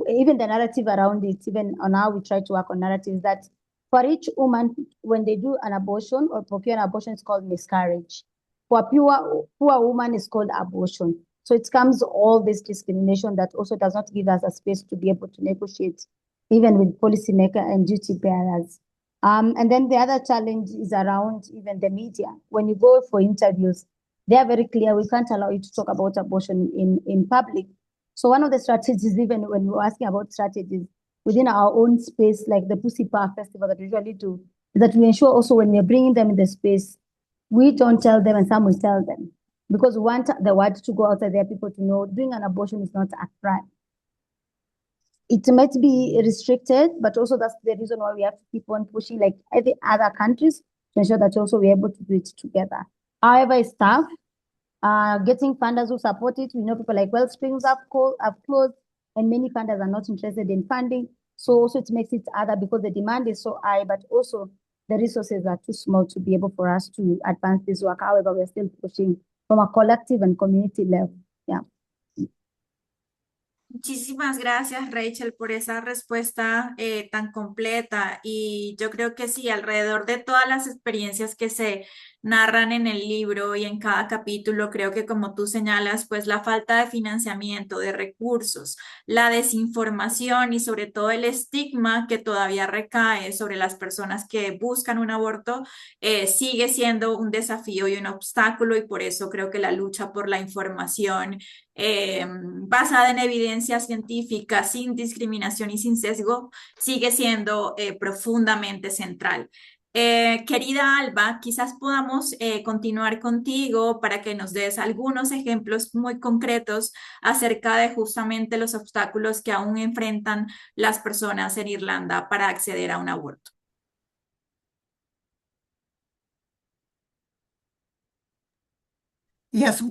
E: Even the narrative around it, even on how we try to work on narratives, that for each woman, when they do an abortion or procure an abortion, it's called miscarriage. For a poor woman, it's called abortion. So it comes all this discrimination that also does not give us a space to be able to negotiate, even with policymakers and duty bearers. And then the other challenge is around even the media. When you go for interviews, they are very clear. We can't allow you to talk about abortion in public. So one of the strategies, even when we're asking about strategies within our own space, like the Pussy Power Festival that we usually do, is that we ensure also when we're bringing them in the space, we don't tell them and some will tell them. Because we want the word to go out there, people to know doing an abortion is not a crime. It might be restricted, but also that's the reason why we have to keep on pushing like every other countries to ensure that also we're able to do it together. However, it's tough. Getting funders who support it. We know people like Wellsprings have closed, and many funders are not interested in funding. So also it makes it harder because the demand is so high, but also the resources are too small to be able for us to advance this work. However, we're still pushing from a collective and community level. Yeah.
C: Muchísimas gracias, Rachel, por esa respuesta tan completa. Y yo creo que sí, alrededor de todas las experiencias que se narran en el libro y en cada capítulo, creo que como tú señalas, pues la falta de financiamiento, de recursos, la desinformación y sobre todo el estigma que todavía recae sobre las personas que buscan un aborto, sigue siendo un desafío y un obstáculo, y por eso creo que la lucha por la información basada en evidencia científica, sin discriminación y sin sesgo, sigue siendo profundamente central. Querida Alba, quizás podamos continuar contigo para que nos des algunos ejemplos muy concretos acerca de justamente los obstáculos que aún enfrentan las personas en Irlanda para acceder a un aborto.
F: Yes,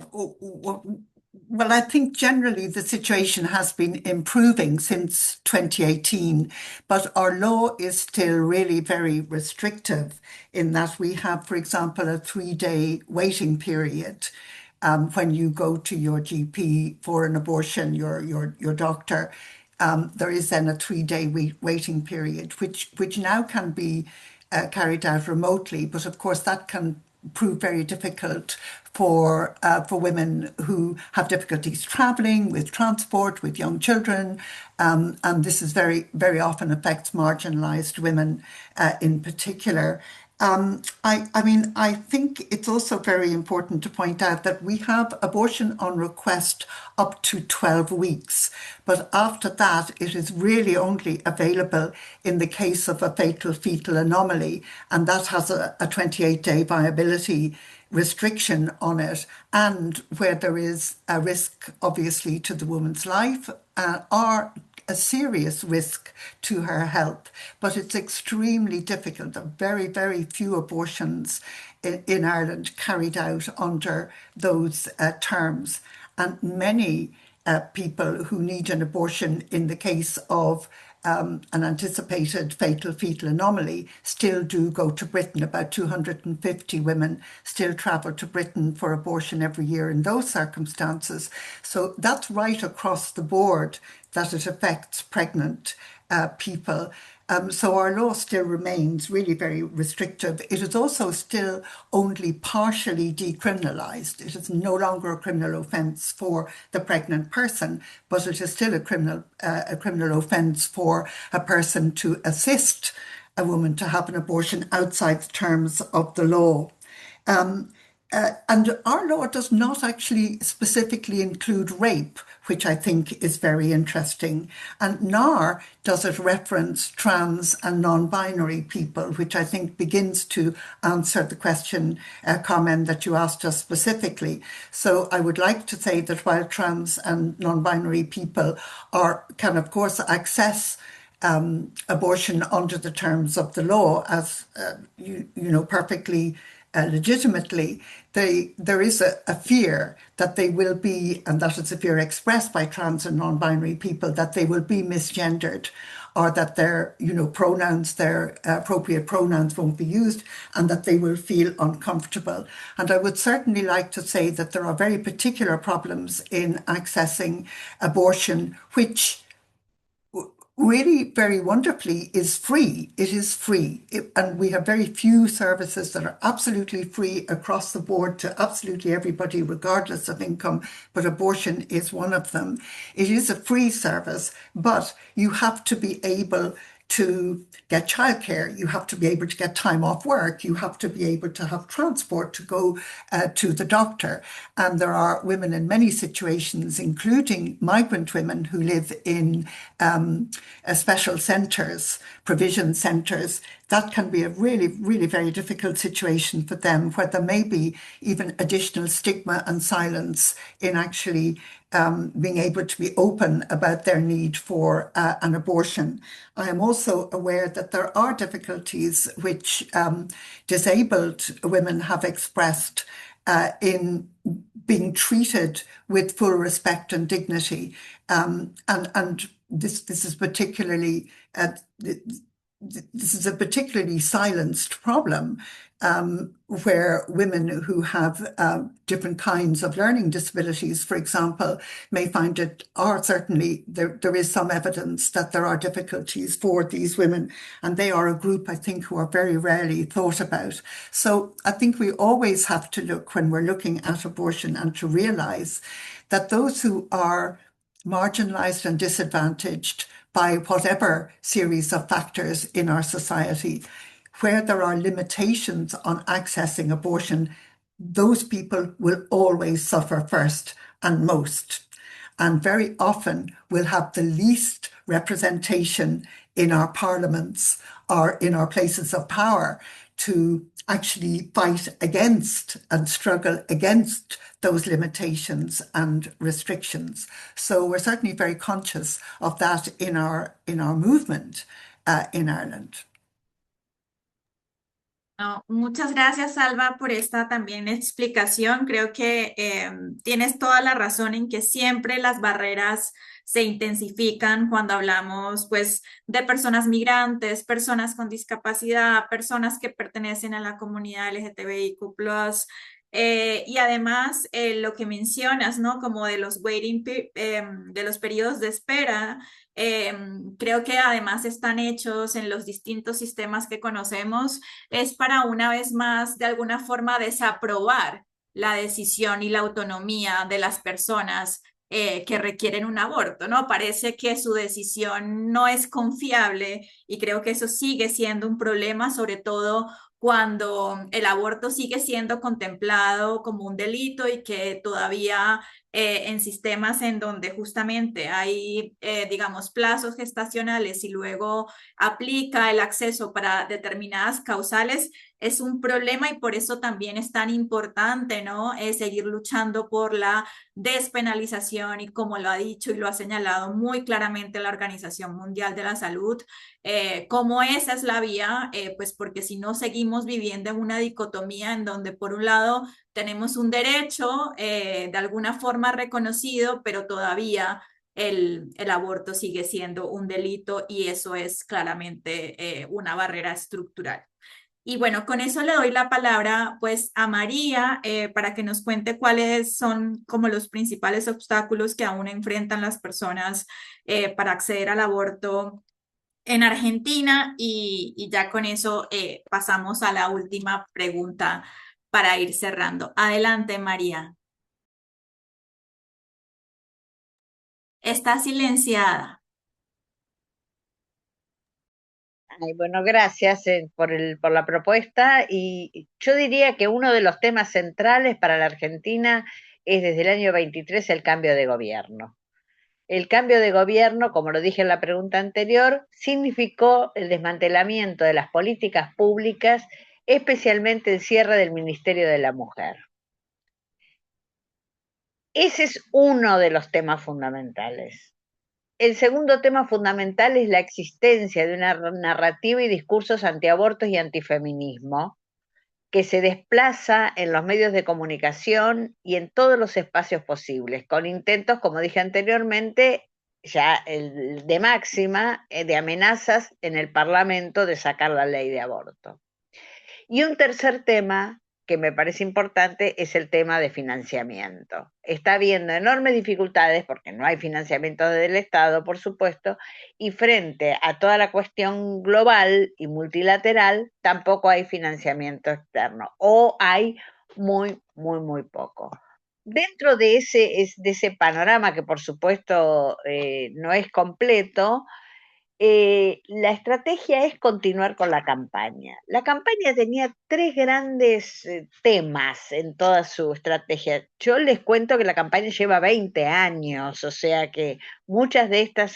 F: well, I think generally the situation has been improving since 2018, but our law is still really very restrictive in that we have, for example, a 3-day waiting period when you go to your GP for an abortion, your doctor. There is then a 3-day waiting period, which now can be carried out remotely, but of course that can prove very difficult for women who have difficulties traveling, with transport, with young children, and this is very often affects marginalized women in particular. I think it's also very important to point out that we have abortion on request up to 12 weeks, but after that, it is really only available in the case of a fatal fetal anomaly, and that has a 28-day viability restriction on it, and where there is a risk, obviously, to the woman's life or a serious risk to her health. But it's extremely difficult. There are very, very few abortions in Ireland carried out under those terms. And many people who need an abortion in the case of an anticipated fatal fetal anomaly still do go to Britain. About 250 women still travel to Britain for abortion every year in those circumstances. So that's right across the board that it affects pregnant people. So our law still remains really very restrictive. It is also still only partially decriminalised. It is no longer a criminal offence for the pregnant person, but it is still a criminal offence for a person to assist a woman to have an abortion outside the terms of the law. And our law does not actually specifically include rape, which I think is very interesting, and nor does it reference trans and non-binary people, which I think begins to answer the question, Carmen, that you asked us specifically. So I would like to say that while trans and non-binary people can of course access abortion under the terms of the law as you know perfectly legitimately, there is a fear that they will be, and that is a fear expressed by trans and non-binary people, that they will be misgendered, or that their pronouns, their appropriate pronouns won't be used, and that they will feel uncomfortable. And I would certainly like to say that there are very particular problems in accessing abortion, which really very wonderfully is free. It is free. And we have very few services that are absolutely free across the board to absolutely everybody, regardless of income, but abortion is one of them. It is a free service, but you have to be able to get childcare, you have to be able to get time off work, you have to be able to have transport to go to the doctor. And there are women in many situations, including migrant women who live in special centres, provision centres. That can be a really, really very difficult situation for them, where there may be even additional stigma and silence in actually being able to be open about their need for an abortion. I am also aware that there are difficulties which disabled women have expressed in being treated with full respect and dignity. And this is particularly this is a particularly silenced problem, where women who have different kinds of learning disabilities, for example, may find it, or certainly there is some evidence that there are difficulties for these women, and they are a group, I think, who are very rarely thought about. So I think we always have to look, when we're looking at abortion, and to realise that those who are marginalised and disadvantaged by whatever series of factors in our society, where there are limitations on accessing abortion, those people will always suffer first and most, and very often will have the least representation in our parliaments or in our places of power to actually fight against and struggle against those limitations and restrictions. So we're certainly very conscious of that in our movement in Ireland.
C: No, muchas gracias, Alba, por esta también explicación. Creo que tienes toda la razón en que siempre las barreras se intensifican cuando hablamos, pues, de personas migrantes, personas con discapacidad, personas que pertenecen a la comunidad LGTBIQ+. Y además lo que mencionas, ¿no? Como de los de los periodos de espera, creo que además están hechos en los distintos sistemas que conocemos, es para una vez más de alguna forma desaprobar la decisión y la autonomía de las personas que requieren un aborto, ¿no? Parece que su decisión no es confiable y creo que eso sigue siendo un problema, sobre todo cuando el aborto sigue siendo contemplado como un delito y que todavía en sistemas en donde justamente hay, digamos, plazos gestacionales y luego aplica el acceso para determinadas causales, es un problema y por eso también es tan importante, ¿no? Seguir luchando por la despenalización y como lo ha dicho y lo ha señalado muy claramente la Organización Mundial de la Salud, como esa es la vía, pues porque si no seguimos viviendo en una dicotomía en donde por un lado tenemos un derecho de alguna forma reconocido, pero todavía el aborto sigue siendo un delito y eso es claramente una barrera estructural. Y bueno, con eso le doy la palabra pues a María para que nos cuente cuáles son como los principales obstáculos que aún enfrentan las personas para acceder al aborto en Argentina y ya con eso pasamos a la última pregunta para ir cerrando. Adelante, María. Está silenciada.
D: Ay, bueno, gracias por la propuesta y yo diría que uno de los temas centrales para la Argentina es desde el año 23 el cambio de gobierno. El cambio de gobierno, como lo dije en la pregunta anterior, significó el desmantelamiento de las políticas públicas, especialmente el cierre del Ministerio de la Mujer. Ese es uno de los temas fundamentales. El segundo tema fundamental es la existencia de una narrativa y discursos antiabortos y antifeminismo que se desplaza en los medios de comunicación y en todos los espacios posibles, con intentos, como dije anteriormente, ya de máxima, de amenazas en el Parlamento de sacar la ley de aborto. Y un tercer tema que me parece importante es el tema de financiamiento. Está habiendo enormes dificultades porque no hay financiamiento del Estado, por supuesto, y frente a toda la cuestión global y multilateral, tampoco hay financiamiento externo, o hay muy, muy, muy poco. Dentro de ese panorama, que por supuesto no es completo, la estrategia es continuar con la campaña. La campaña tenía tres grandes temas en toda su estrategia. Yo les cuento que la campaña lleva 20 años, o sea que muchas de estas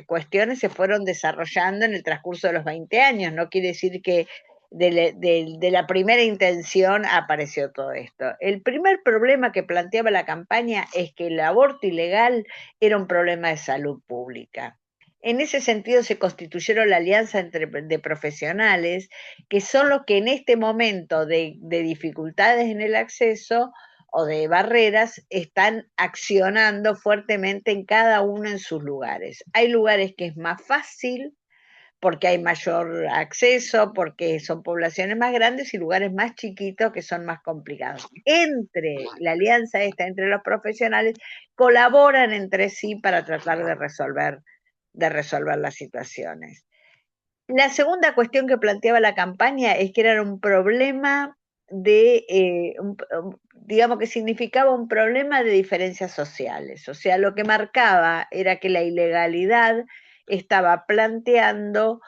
D: cuestiones se fueron desarrollando en el transcurso de los 20 años. No quiere decir que de la primera intención apareció todo esto. El primer problema que planteaba la campaña es que el aborto ilegal era un problema de salud pública. En ese sentido se constituyeron la alianza de profesionales, que son los que en este momento de dificultades en el acceso o de barreras están accionando fuertemente en cada uno en sus lugares. Hay lugares que es más fácil porque hay mayor acceso, porque son poblaciones más grandes y lugares más chiquitos que son más complicados. Entre la alianza esta, entre los profesionales, colaboran entre sí para tratar de resolver las situaciones. La segunda cuestión que planteaba la campaña es que era un problema digamos que significaba un problema de diferencias sociales. O sea, lo que marcaba era que la ilegalidad estaba planteando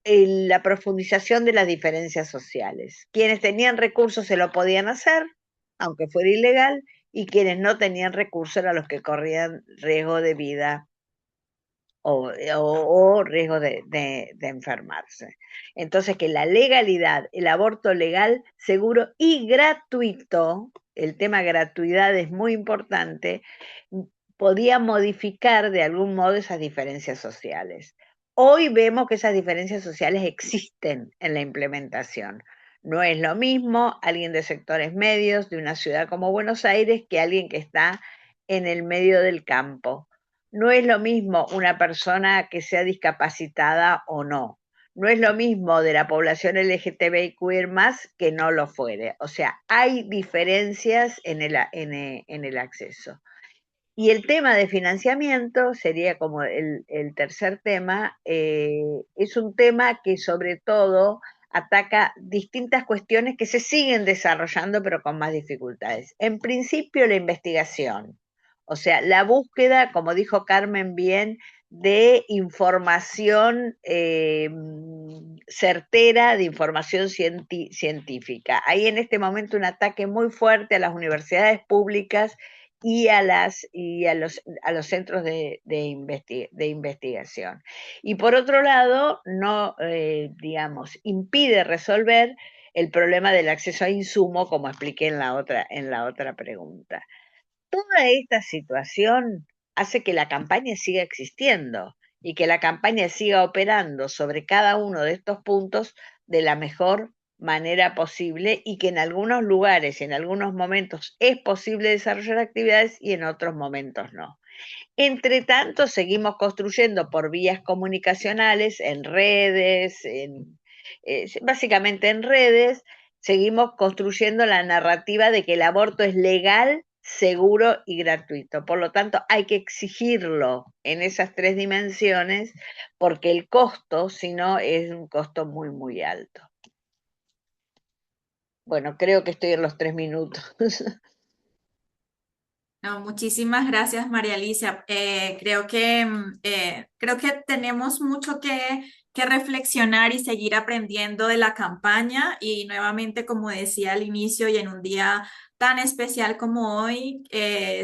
D: la profundización de las diferencias sociales. Quienes tenían recursos se lo podían hacer, aunque fuera ilegal, y quienes no tenían recursos eran los que corrían riesgo de vida o riesgo de enfermarse. Entonces, que la legalidad, el aborto legal, seguro y gratuito, el tema gratuidad es muy importante, podía modificar de algún modo esas diferencias sociales. Hoy vemos que esas diferencias sociales existen en la implementación. No es lo mismo alguien de sectores medios de una ciudad como Buenos Aires que alguien que está en el medio del campo. No es lo mismo una persona que sea discapacitada o no. No es lo mismo de la población LGTBIQ más que no lo fuere. O sea, hay diferencias en el acceso. Y el tema de financiamiento sería como el tercer tema, es un tema que sobre todo ataca distintas cuestiones que se siguen desarrollando pero con más dificultades. En principio la investigación, o sea, la búsqueda, como dijo Carmen bien, de información certera, de información científica. Hay en este momento un ataque muy fuerte a las universidades públicas y a los centros de investigación. Y por otro lado, no, impide resolver el problema del acceso a insumo, como expliqué en la otra pregunta. Toda esta situación hace que la campaña siga existiendo y que la campaña siga operando sobre cada uno de estos puntos de la mejor manera posible y que en algunos lugares y en algunos momentos es posible desarrollar actividades y en otros momentos no. Entre tanto, seguimos construyendo por vías comunicacionales, en redes, básicamente en redes, seguimos construyendo la narrativa de que el aborto es legal, seguro y gratuito. Por lo tanto, hay que exigirlo en esas tres dimensiones porque el costo, si no, es un costo muy, muy alto. Bueno, creo que estoy en los 3 minutos.
C: No, muchísimas gracias, María Alicia. Creo que tenemos mucho que reflexionar y seguir aprendiendo de la campaña. Y nuevamente, como decía al inicio, y en un día tan especial como hoy,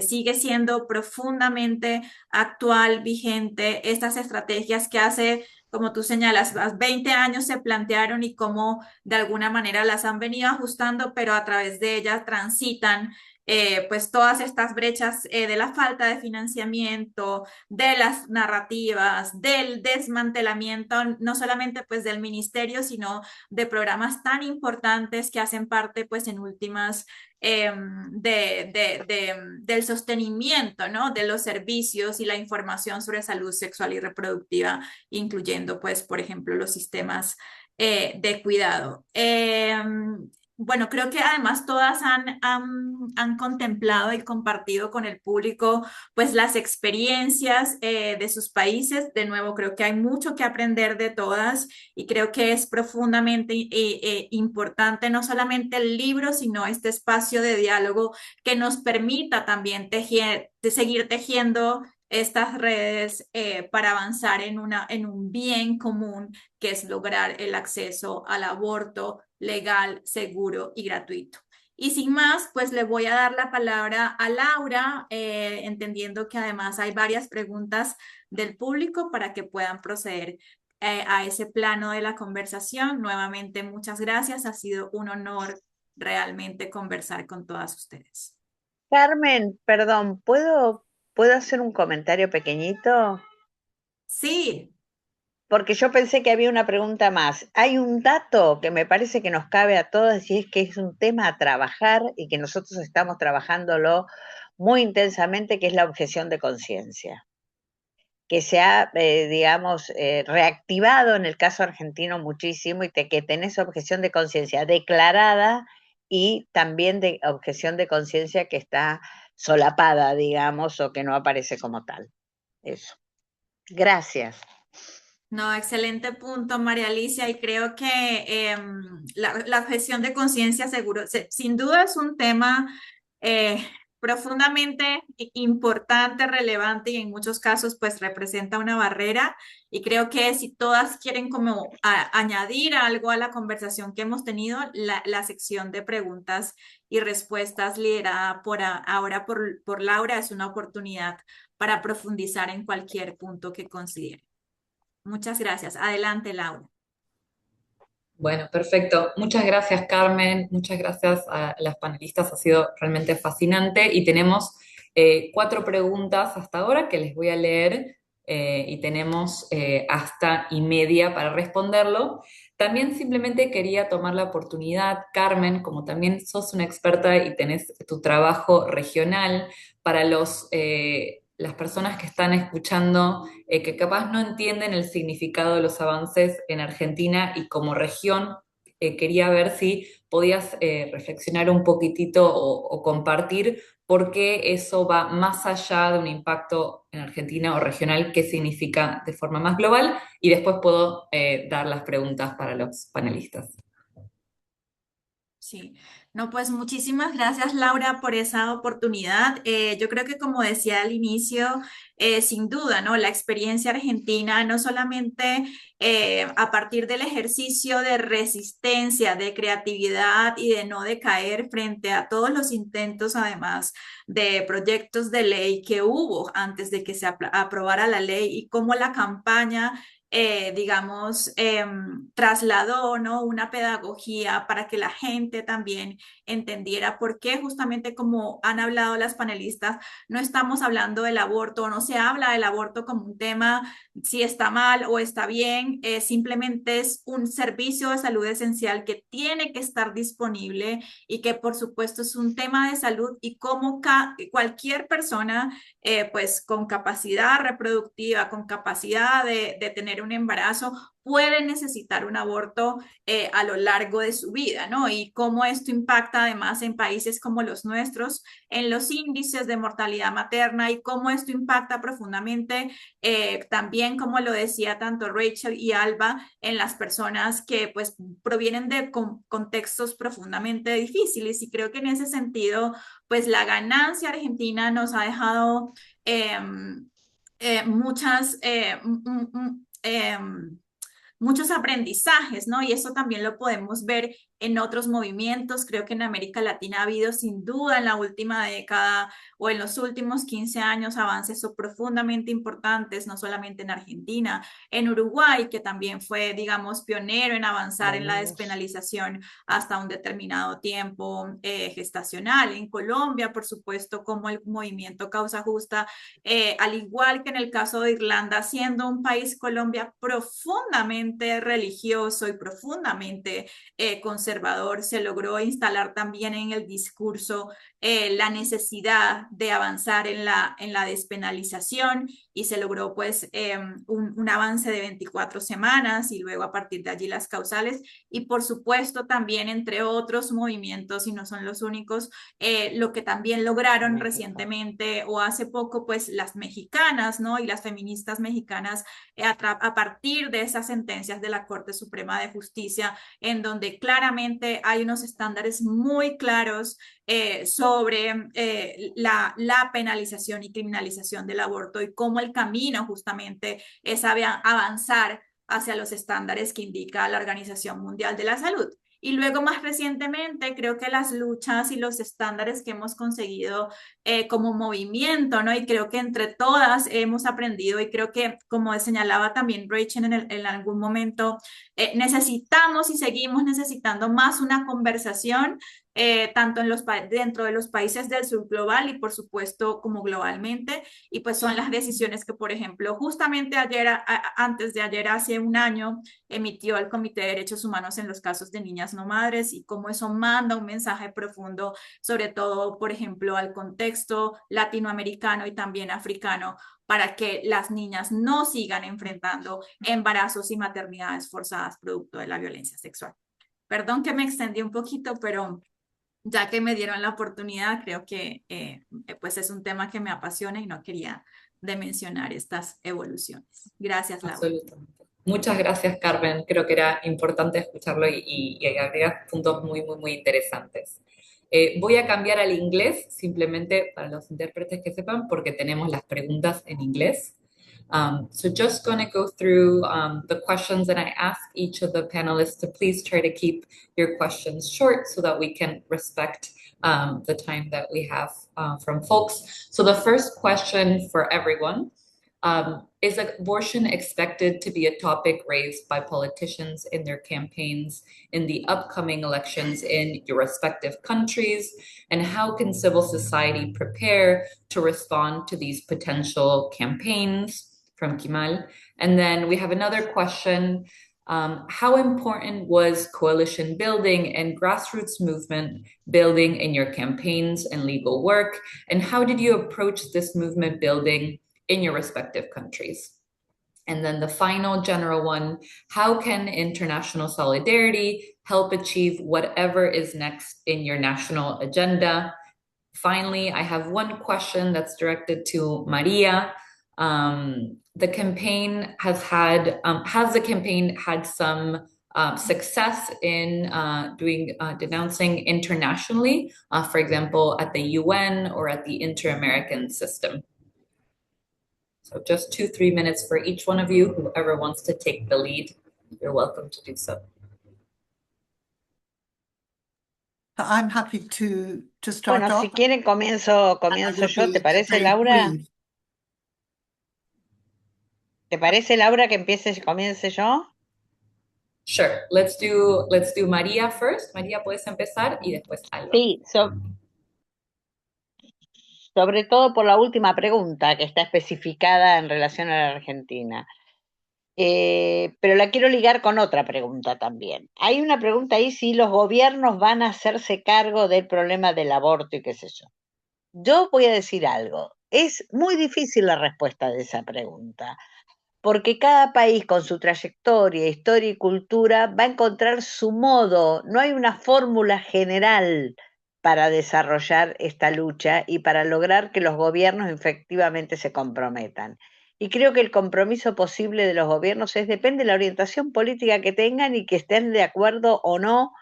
C: sigue siendo profundamente actual, vigente, estas estrategias que hace, como tú señalas, 20 años se plantearon y cómo de alguna manera las han venido ajustando, pero a través de ellas transitan pues todas estas brechas de la falta de financiamiento, de las narrativas, del desmantelamiento, no solamente pues del ministerio, sino de programas tan importantes que hacen parte pues en últimas del sostenimiento, ¿no? De los servicios y la información sobre salud sexual y reproductiva, incluyendo pues, por ejemplo, los sistemas de cuidado. Bueno, creo que además todas han contemplado y compartido con el público pues las experiencias de sus países. De nuevo, creo que hay mucho que aprender de todas y creo que es profundamente importante no solamente el libro, sino este espacio de diálogo que nos permita también seguir tejiendo estas redes para avanzar en un bien común que es lograr el acceso al aborto legal, seguro y gratuito. Y sin más, pues le voy a dar la palabra a Laura, entendiendo que además hay varias preguntas del público para que puedan proceder a ese plano de la conversación. Nuevamente, muchas gracias. Ha sido un honor realmente conversar con todas ustedes.
D: Carmen, perdón, ¿puedo hacer un comentario pequeñito?
C: Sí.
D: Porque yo pensé que había una pregunta más. Hay un dato que me parece que nos cabe a todas y es que es un tema a trabajar y que nosotros estamos trabajándolo muy intensamente, que es la objeción de conciencia, que se ha, digamos, reactivado en el caso argentino muchísimo y que tenés objeción de conciencia declarada y también de objeción de conciencia que está solapada, digamos, o que no aparece como tal. Eso. Gracias.
C: No, excelente punto, María Alicia, y creo que la objeción de conciencia seguro, sin duda es un tema profundamente importante, relevante y en muchos casos pues representa una barrera y creo que si todas quieren como añadir algo a la conversación que hemos tenido, la sección de preguntas y respuestas liderada ahora por Laura es una oportunidad para profundizar en cualquier punto que considere. Muchas gracias. Adelante, Laura.
G: Bueno, perfecto. Muchas gracias, Carmen. Muchas gracias a las panelistas. Ha sido realmente fascinante. Y tenemos 4 preguntas hasta ahora que les voy a leer y tenemos hasta y media para responderlo. También simplemente quería tomar la oportunidad, Carmen, como también sos una experta y tenés tu trabajo regional, para las personas que están escuchando, que capaz no entienden el significado de los avances en Argentina y como región, quería ver si podías reflexionar un poquitito o compartir por qué eso va más allá de un impacto en Argentina o regional, qué significa de forma más global, y después puedo dar las preguntas para los panelistas.
C: Sí, no, pues muchísimas gracias, Laura, por esa oportunidad. Yo creo que como decía al inicio, sin duda, ¿no? La experiencia argentina, no solamente a partir del ejercicio de resistencia, de creatividad y de no decaer frente a todos los intentos, además, de proyectos de ley que hubo antes de que se aprobara la ley y cómo la campaña digamos, trasladó, ¿no? Una pedagogía para que la gente también entendiera por qué, justamente como han hablado las panelistas, no estamos hablando del aborto, no se habla del aborto como un tema si está mal o está bien, simplemente es un servicio de salud esencial que tiene que estar disponible y que por supuesto es un tema de salud y como cualquier persona pues con capacidad reproductiva, con capacidad de tener un embarazo, puede necesitar un aborto a lo largo de su vida, ¿no? Y cómo esto impacta además en países como los nuestros, en los índices de mortalidad materna y cómo esto impacta profundamente también, como lo decía tanto Rachael y Ailbhe, en las personas que pues provienen de contextos profundamente difíciles. Y creo que en ese sentido, pues la ganancia argentina nos ha dejado muchas... muchos aprendizajes, ¿no? Y eso también lo podemos ver en otros movimientos. Creo que en América Latina ha habido sin duda en la última década o en los últimos 15 años avances profundamente importantes, no solamente en Argentina, en Uruguay, que también fue, digamos, pionero en avanzar en la despenalización hasta un determinado tiempo gestacional. En Colombia, por supuesto, como el movimiento Causa Justa, al igual que en el caso de Irlanda, siendo un país, Colombia, profundamente religioso y profundamente conservador, se logró instalar también en el discurso la necesidad de avanzar en la despenalización y se logró pues un avance de 24 semanas y luego a partir de allí las causales y por supuesto también entre otros movimientos y no son los únicos, lo que también lograron recientemente o hace poco pues las mexicanas, ¿no? Y las feministas mexicanas a partir de esas sentencias de la Corte Suprema de Justicia en donde claramente hay unos estándares muy claros sobre la penalización y criminalización del aborto y cómo el camino justamente es avanzar hacia los estándares que indica la Organización Mundial de la Salud. Y luego más recientemente creo que las luchas y los estándares que hemos conseguido como movimiento, ¿no? Y creo que entre todas hemos aprendido y creo que como señalaba también Rachael en algún momento, necesitamos y seguimos necesitando más una conversación tanto dentro de los países del sur global y por supuesto como globalmente, y pues son las decisiones que, por ejemplo, justamente antes de ayer, hace un año, emitió el Comité de Derechos Humanos en los casos de niñas no madres y cómo eso manda un mensaje profundo, sobre todo, por ejemplo, al contexto latinoamericano y también africano, para que las niñas no sigan enfrentando embarazos y maternidades forzadas producto de la violencia sexual. Perdón que me extendí un poquito, pero ya que me dieron la oportunidad, creo que pues es un tema que me apasiona y no quería de mencionar estas evoluciones. Gracias, Laura.
G: Absolutamente. Muchas gracias, Carmen. Creo que era importante escucharlo y agregar puntos muy, muy, muy interesantes. Voy a cambiar al inglés, simplemente para los intérpretes que sepan, porque tenemos las preguntas en inglés. So just going to go through the questions that I ask each of the panelists to please try to keep your questions short so that we can respect the time that we have from folks. So the first question for everyone, is abortion expected to be a topic raised by politicians in their campaigns in the upcoming elections in your respective countries? And how can civil society prepare to respond to these potential campaigns? From Kimal. And then we have another question. How important was coalition building and grassroots movement building in your campaigns and legal work? And how did you approach this movement building in your respective countries? And then the final general one, how can international solidarity help achieve whatever is next in your national agenda? Finally, I have one question that's directed to María. The campaign has the campaign had some success in denouncing internationally, for example, at the UN or at the Inter-American system? So just 2-3 minutes for each one of you. Whoever wants to take the lead, you're welcome to do so.
F: I'm happy to start
D: Bueno,
F: off.
D: si quieren comienzo yo, ¿te parece, Laura? ¿Te parece, Laura, que comience yo?
G: Sure, let's do María first. María, puedes empezar y después Ailbhe.
D: Sí, sobre todo por la última pregunta que está especificada en relación a la Argentina. Pero la quiero ligar con otra pregunta también. Hay una pregunta ahí si los gobiernos van a hacerse cargo del problema del aborto y qué sé yo. Yo voy a decir algo. Es muy difícil la respuesta de esa pregunta, porque cada país con su trayectoria, historia y cultura va a encontrar su modo. No hay una fórmula general para desarrollar esta lucha y para lograr que los gobiernos efectivamente se comprometan. Y creo que el compromiso posible de los gobiernos depende de la orientación política que tengan y que estén de acuerdo o no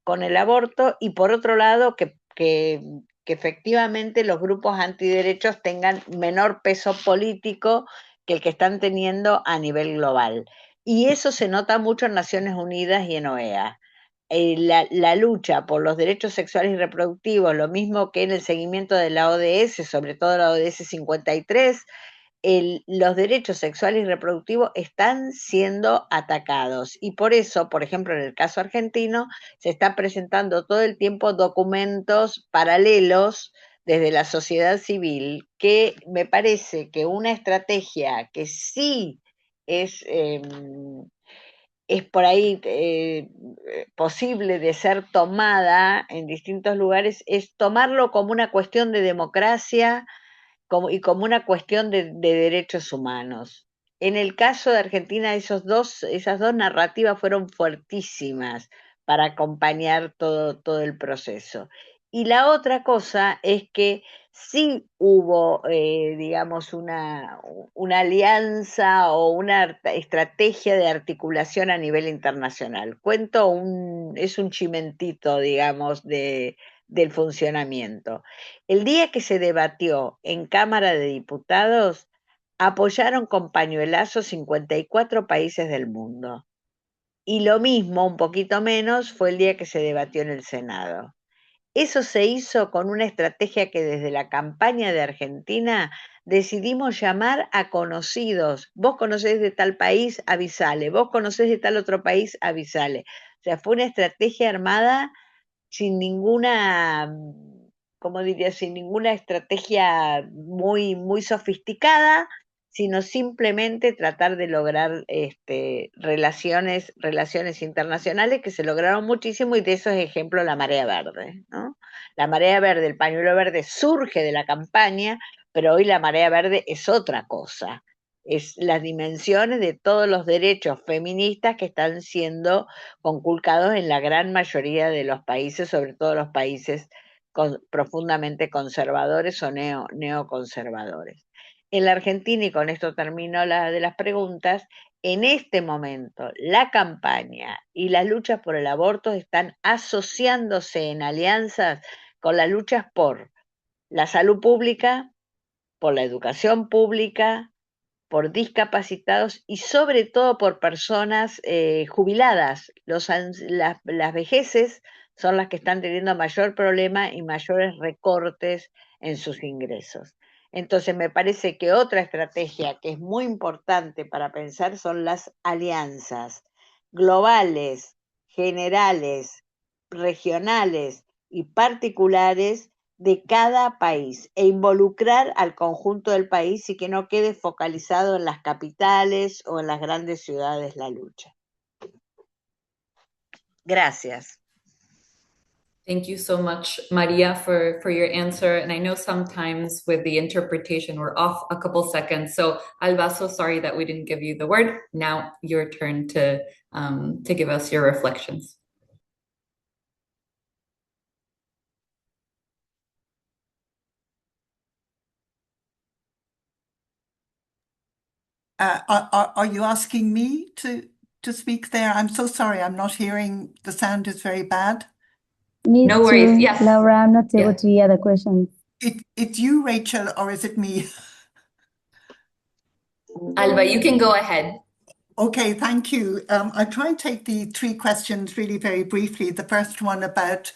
D: con el aborto, y por otro lado que efectivamente los grupos antiderechos tengan menor peso político que el que están teniendo a nivel global. Y eso se nota mucho en Naciones Unidas y en OEA. La lucha por los derechos sexuales y reproductivos, lo mismo que en el seguimiento de la ODS, sobre todo la ODS 53, los derechos sexuales y reproductivos están siendo atacados. Y por eso, por ejemplo, en el caso argentino, se están presentando todo el tiempo documentos paralelos desde la sociedad civil, que me parece que una estrategia que sí es por ahí posible de ser tomada en distintos lugares, es tomarlo como una cuestión de democracia y como una cuestión de derechos humanos. En el caso de Argentina, esas dos narrativas fueron fuertísimas para acompañar todo el proceso. Y la otra cosa es que sí hubo, digamos, una alianza o una estrategia de articulación a nivel internacional. Es un chimentito, digamos, del funcionamiento. El día que se debatió en Cámara de Diputados, apoyaron con pañuelazo 54 países del mundo. Y lo mismo, un poquito menos, fue el día que se debatió en el Senado. Eso se hizo con una estrategia que desde la campaña de Argentina decidimos llamar a conocidos. Vos conocés de tal país, avisale. Vos conocés de tal otro país, avisale. O sea, fue una estrategia armada sin ninguna, ¿cómo diría? Sin ninguna estrategia muy sofisticada, sino simplemente tratar de lograr relaciones internacionales que se lograron muchísimo, y de eso es ejemplo la marea verde, ¿no? La marea verde, el pañuelo verde surge de la campaña, pero hoy la marea verde es otra cosa. Es las dimensiones de todos los derechos feministas que están siendo conculcados en la gran mayoría de los países, sobre todo los países profundamente conservadores o neoconservadores. En la Argentina, y con esto termino de las preguntas, en este momento la campaña y las luchas por el aborto están asociándose en alianzas con las luchas por la salud pública, por la educación pública, por discapacitados y sobre todo por personas jubiladas. Las vejeces son las que están teniendo mayor problema y mayores recortes en sus ingresos. Entonces me parece que otra estrategia que es muy importante para pensar son las alianzas globales, generales, regionales y particulares de cada país, e involucrar al conjunto del país y que no quede focalizado en las capitales o en las grandes ciudades la lucha. Gracias.
G: Thank you so much, María, for your answer. And I know sometimes with the interpretation, we're off a couple seconds. So Ailbhe, so sorry that we didn't give you the word. Now your turn to give us your reflections.
F: Are you asking me to speak there? I'm so sorry, I'm not hearing. The sound is very bad.
E: Me
G: No worries.
E: too,
G: Yes.
E: Laura, I'm not able to hear the questions.
F: It's you, Rachael, or is it me?
G: Ailbhe, you can go ahead.
F: Okay, thank you. I'll try and take the three questions really very briefly. The first one about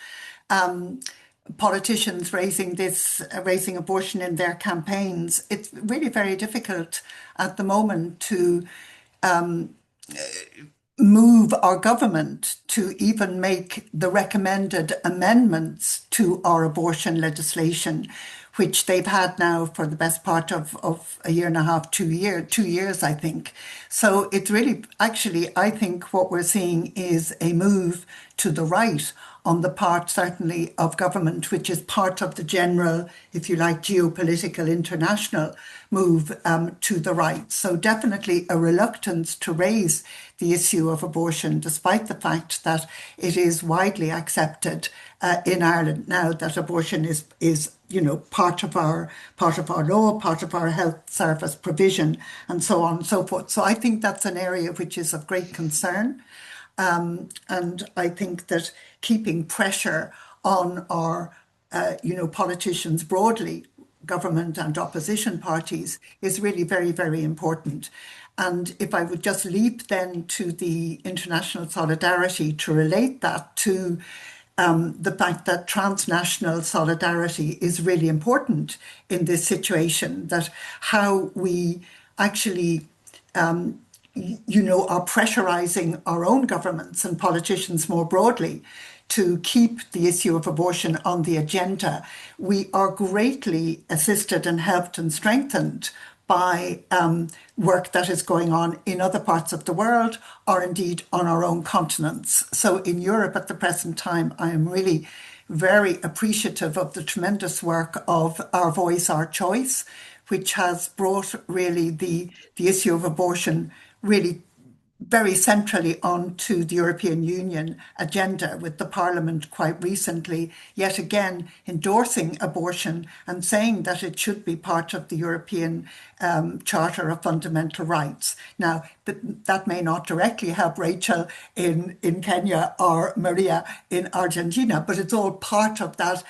F: politicians raising abortion in their campaigns, it's really very difficult at the moment to move our government to even make the recommended amendments to our abortion legislation, which they've had now for the best part of a year and a half, 2 years, I think. So it's really, actually, I think what we're seeing is a move to the right on the part, certainly, of government, which is part of the general, if you like, geopolitical international move to the right. So definitely a reluctance to raise the issue of abortion, despite the fact that it is widely accepted in Ireland now that abortion is part of our law, part of our health service provision, and so on and so forth. So I think that's an area which is of great concern. And I think that keeping pressure on our, politicians broadly, government and opposition parties, is really very, very important. And if I would just leap then to the international solidarity to relate that to the fact that transnational solidarity is really important in this situation, that how we actually are pressurizing our own governments and politicians more broadly to keep the issue of abortion on the agenda. We are greatly assisted and helped and strengthened by work that is going on in other parts of the world, or indeed on our own continents. So in Europe at the present time, I am really very appreciative of the tremendous work of Our Voice, Our Choice, which has brought really the issue of abortion really very centrally onto the European Union agenda, with the Parliament quite recently yet again endorsing abortion and saying that it should be part of the European Charter of Fundamental Rights. Now, that may not directly help Rachael in Kenya or Maria in Argentina, but it's all part of that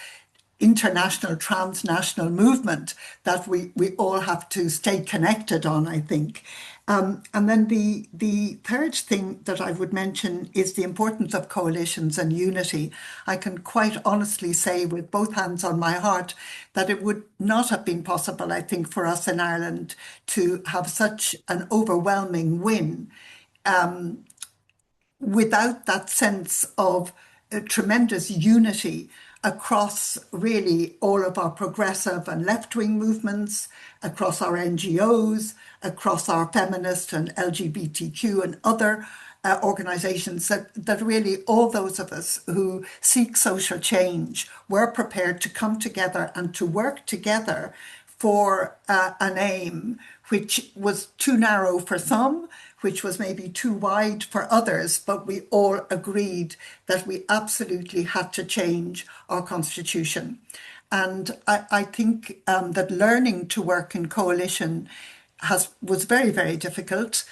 F: international, transnational movement that we all have to stay connected on, I think. And then the third thing that I would mention is the importance of coalitions and unity. I can quite honestly say with both hands on my heart that it would not have been possible, I think, for us in Ireland to have such an overwhelming win without that sense of tremendous unity across really all of our progressive and left-wing movements, across our NGOs, across our feminist and LGBTQ and other organizations, that really all those of us who seek social change were prepared to come together and to work together for an aim which was too narrow for some, which was maybe too wide for others, but we all agreed that we absolutely had to change our constitution. And I think that learning to work in coalition was very, very difficult.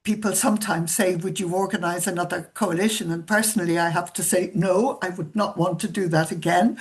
F: People sometimes say, would you organize another coalition? And personally, I have to say, no, I would not want to do that again.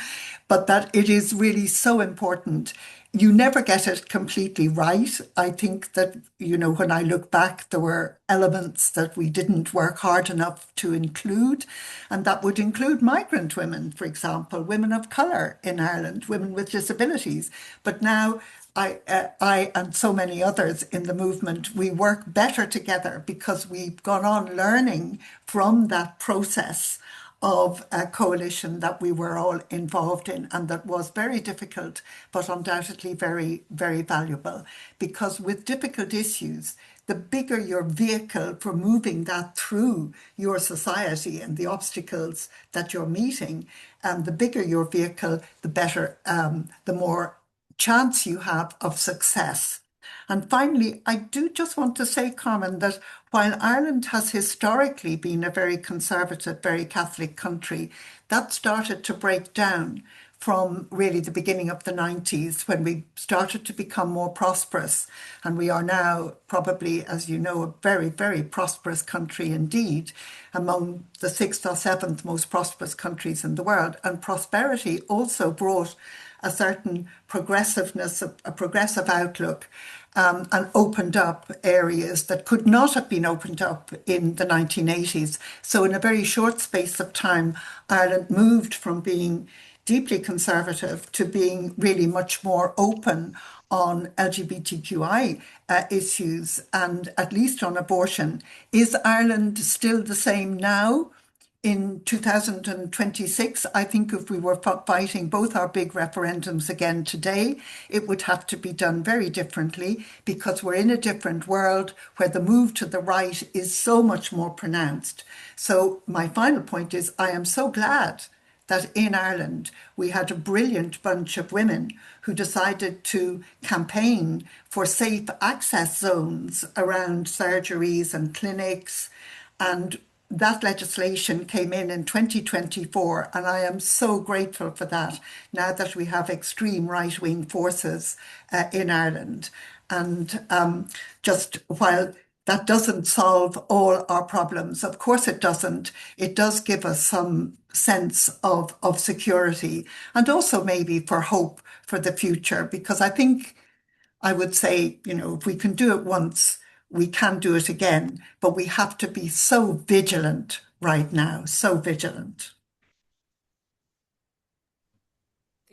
F: But that it is really so important. You never get it completely right. I think that, when I look back, there were elements that we didn't work hard enough to include. And that would include migrant women, for example, women of colour in Ireland, women with disabilities. But now I and so many others in the movement, we work better together because we've gone on learning from that process of a coalition that we were all involved in, and that was very difficult, but undoubtedly very, very valuable. Because with difficult issues, the bigger your vehicle for moving that through your society and the obstacles that you're meeting, the bigger your vehicle, the better, the more chance you have of success. And finally, I do just want to say, Carmen, that while Ireland has historically been a very conservative, very Catholic country, that started to break down from really the beginning of the 90s, when we started to become more prosperous. And we are now probably, as you know, a very, very prosperous country indeed, among the 6th or 7th most prosperous countries in the world. And prosperity also brought a certain progressiveness, a progressive outlook, and opened up areas that could not have been opened up in the 1980s. So in a very short space of time, Ireland moved from being deeply conservative to being really much more open on LGBTQI issues, and at least on abortion. Is Ireland still the same now? In 2026, I think if we were fighting both our big referendums again today, it would have to be done very differently, because we're in a different world where the move to the right is so much more pronounced. So my final point is, I am so glad that in Ireland we had a brilliant bunch of women who decided to campaign for safe access zones around surgeries and clinics, and that legislation came in 2024, and I am so grateful for that now that we have extreme right-wing forces in Ireland. And just while that doesn't solve all our problems, of course it doesn't, it does give us some sense of security, and also maybe for hope for the future, because I think I would say, you know, if we can do it once, we can do it again, but we have to be so vigilant right now, so vigilant.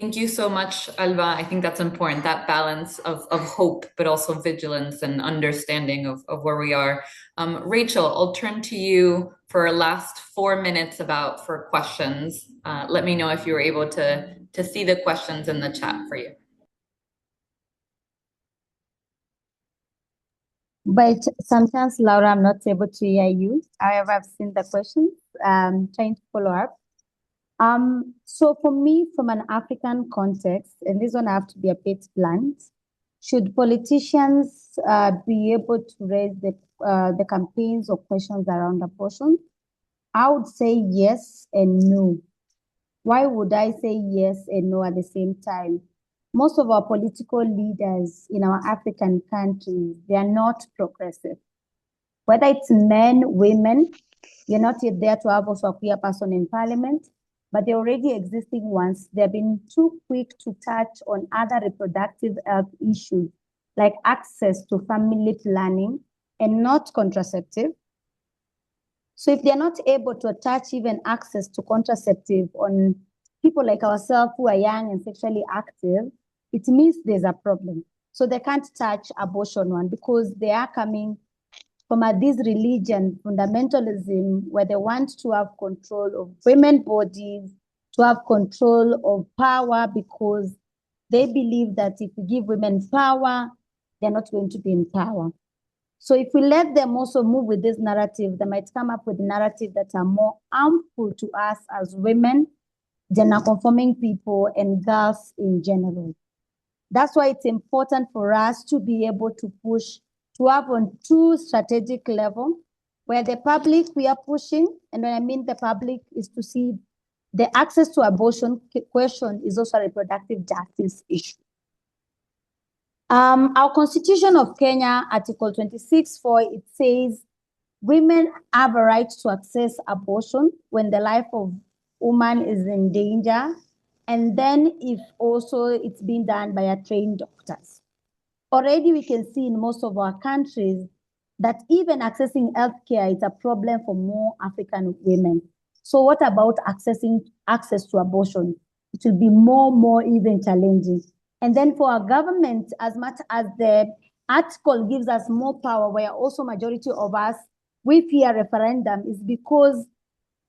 G: Thank you so much, Ailbhe. I think that's important, that balance of hope, but also vigilance and understanding of where we are. Rachael, I'll turn to you for last 4 minutes for questions. Let me know if you were able to see the questions in the chat for you.
E: But sometimes, Laura, I'm not able to hear you. However, I've seen the questions, trying to follow up. So for me, from an African context, and this one I have to be a bit blunt, should politicians be able to raise the campaigns or questions around abortion? I would say yes and no. Why would I say yes and no at the same time? Most of our political leaders in our African countries, they are not progressive. Whether it's men, women, you're not yet there to have also a queer person in parliament, but the already existing ones, they've been too quick to touch on other reproductive health issues, like access to family planning and not contraceptive. So if they're not able to attach even access to contraceptive on people like ourselves who are young and sexually active, it means there's a problem. So they can't touch abortion one, because they are coming from this religion, fundamentalism, where they want to have control of women's bodies, to have control of power, because they believe that if we give women power, they're not going to be in power. So if we let them also move with this narrative, they might come up with narratives that are more harmful to us as women, gender-conforming people, and girls in general. That's why it's important for us to be able to push, to have on two strategic level, where the public we are pushing, and when I mean the public is to see the access to abortion question is also a reproductive justice issue. Our Constitution of Kenya, Article 26(4), it says women have a right to access abortion when the life of woman is in danger, and then if also it's being done by a trained doctors. Already we can see in most of our countries that even accessing healthcare is a problem for more African women. So what about access to abortion? It will be more even challenging. And then for our government, as much as the article gives us more power, where also majority of us, we fear referendum, is because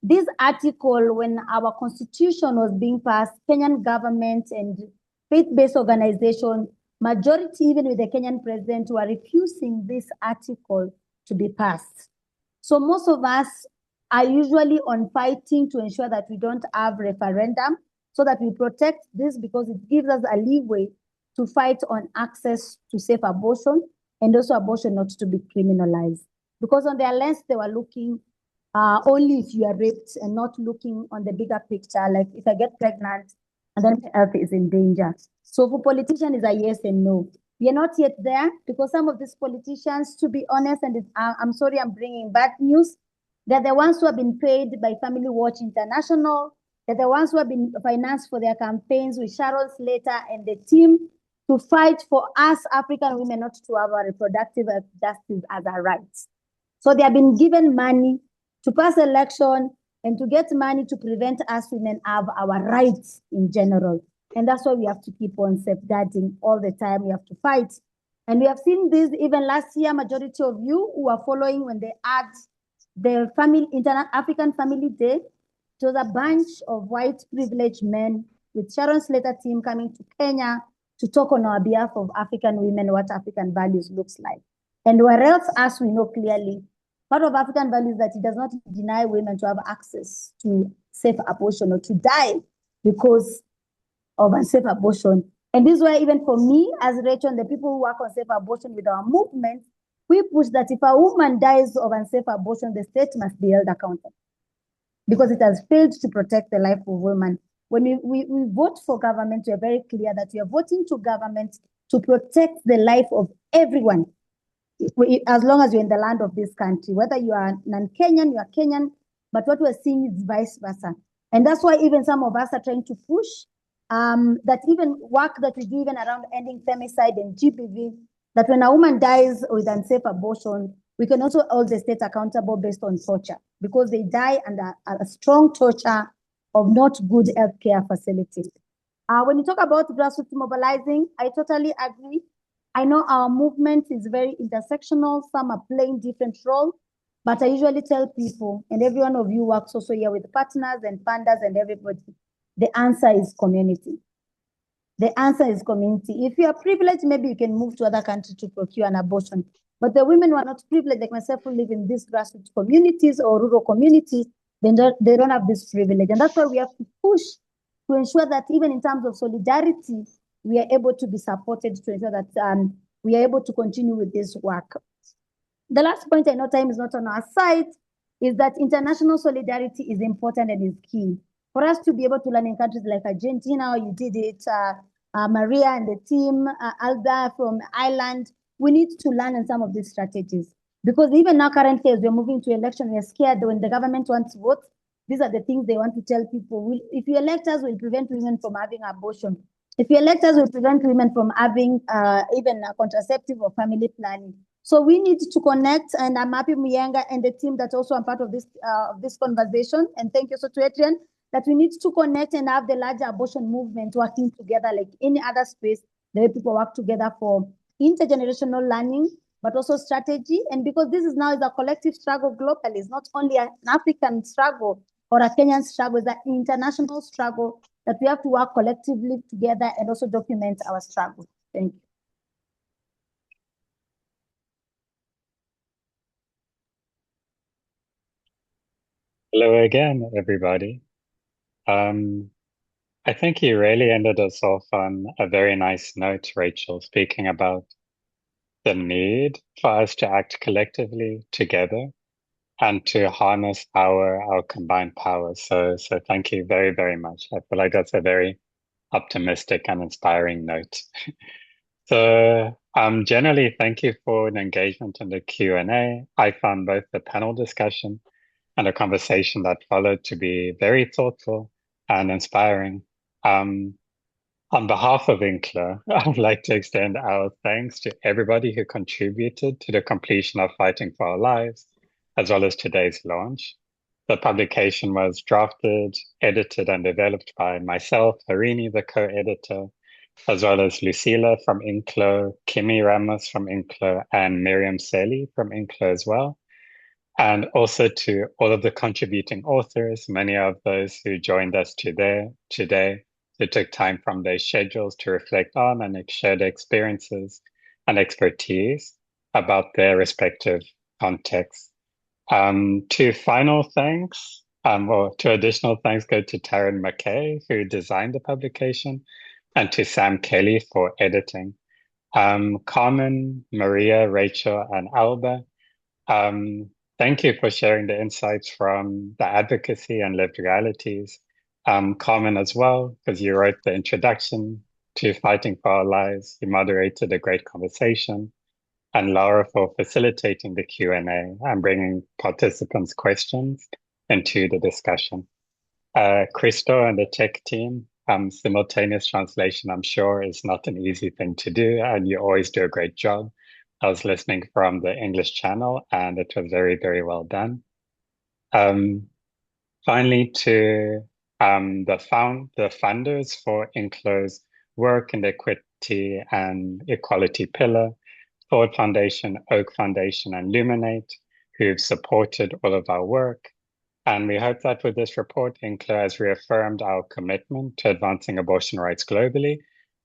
E: this article, when our constitution was being passed, Kenyan government and faith-based organization, majority even with the Kenyan president, were refusing this article to be passed. So most of us are usually on fighting to ensure that we don't have referendum, so that we protect this, because it gives us a leeway to fight on access to safe abortion, and also abortion not to be criminalized. Because on their lens, they were looking only if you are raped, and not looking on the bigger picture, like if I get pregnant and then my health is in danger. So for politicians, it's a yes and no. We are not yet there, because some of these politicians, to be honest, and I'm sorry I'm bringing bad news, they're the ones who have been paid by Family Watch International. They're the ones who have been financed for their campaigns with Sharon Slater and the team to fight for us African women not to have our reproductive justice as a right. So they have been given money to pass election, and to get money to prevent us women of our rights in general. And that's why we have to keep on safeguarding all the time. We have to fight. And we have seen this even last year, majority of you who are following when they had the African Family Day. It was a bunch of white privileged men with Sharon Slater team coming to Kenya to talk on our behalf of African women, what African values looks like. And where else, as we know clearly, part of African values that it does not deny women to have access to safe abortion or to die because of unsafe abortion. And this is why even for me, as Rachel and the people who work on safe abortion with our movement, we push that if a woman dies of unsafe abortion, the state must be held accountable because it has failed to protect the life of women. When we vote for government, we are very clear that we are voting to government to protect the life of everyone, as long as you're in the land of this country, whether you are non-Kenyan, you are Kenyan, but what we're seeing is vice versa. And that's why even some of us are trying to push that even work that we do even around ending femicide and GBV, that when a woman dies with unsafe abortion, we can also hold the state accountable based on torture because they die under a strong torture of not good healthcare facilities. When you talk about grassroots mobilizing, I totally agree. I know our movement is very intersectional. Some are playing different roles, but I usually tell people, and every one of you works also here with partners and funders and everybody, the answer is community. The answer is community. If you are privileged, maybe you can move to other countries to procure an abortion. But the women who are not privileged, like myself, who live in these grassroots communities or rural communities, they don't have this privilege. And that's why we have to push to ensure that even in terms of solidarity, we are able to be supported to ensure that we are able to continue with this work. The last point, I know time is not on our side, is that international solidarity is important and is key. For us to be able to learn in countries like Argentina, you did it, Maria and the team, Ailbhe from Ireland, we need to learn in some of these strategies. Because even now currently, as we're moving to election, we're scared when the government wants votes. These are the things they want to tell people. If you elect us, we'll prevent women from having abortion. If you elect us, we'll prevent women from having even a contraceptive or family planning. So we need to connect, and I'm happy Myenga and the team that also are part of this conversation. And thank you so to Adrian, that we need to connect and have the larger abortion movement working together like any other space, the way people work together for intergenerational learning, but also strategy. And because this is now a collective struggle globally, it's not only an African struggle or a Kenyan struggle, it's an international struggle that we have to work collectively together and also document our struggle. Thank you.
A: Hello again, everybody. I think you really ended us off on a very nice note, Rachael, speaking about the need for us to act collectively together and to harness our combined powers. So thank you very, very much. I feel like that's a very optimistic and inspiring note. So generally, thank you for the engagement in the Q&A. I found both the panel discussion and the conversation that followed to be very thoughtful and inspiring. On behalf of INCLO, I would like to extend our thanks to everybody who contributed to the completion of Fighting for Our Lives, as well as today's launch. The publication was drafted, edited, and developed by myself, Harini, the co-editor, as well as Lucila from INCLO, Kimi Ramos from INCLO, and Miriam Seli from INCLO as well. And also to all of the contributing authors, many of those who joined us today, who took time from their schedules to reflect on and share their experiences and expertise about their respective contexts. Two final thanks, or two additional thanks go to Taryn McKay, who designed the publication, and to Sam Kelly for editing. Carmen, Maria, Rachael, and Ailbhe, thank you for sharing the insights from the advocacy and lived realities. Carmen as well, because you wrote the introduction to Fighting for Our Lives. You moderated a great conversation. And Laura for facilitating the Q&A and bringing participants' questions into the discussion. Christo and the tech team, simultaneous translation, I'm sure, is not an easy thing to do, and you always do a great job. I was listening from the English channel, and it was very, very well done. Finally, to the funders for INCLO's work in the equity and equality pillar, Thought Foundation, Oak Foundation, and Luminate, who've supported all of our work. And we hope that with this report, INCLO has reaffirmed our commitment to advancing abortion rights globally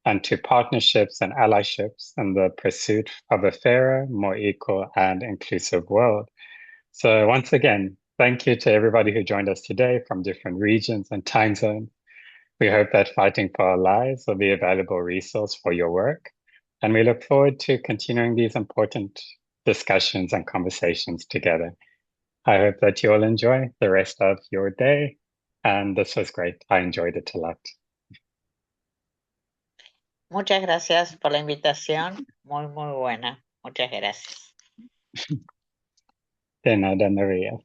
A: and to partnerships and allyships in the pursuit of a fairer, more equal, and inclusive world. So once again, thank you to everybody who joined us today from different regions and time zones. We hope that Fighting for Our Lives will be a valuable resource for your work. And we look forward to continuing these important discussions and conversations together. I hope that you all enjoy the rest of your day. And this was great. I enjoyed it a lot.
D: Muchas gracias por la invitación. Muy, muy buena. Muchas gracias.
A: De nada, María.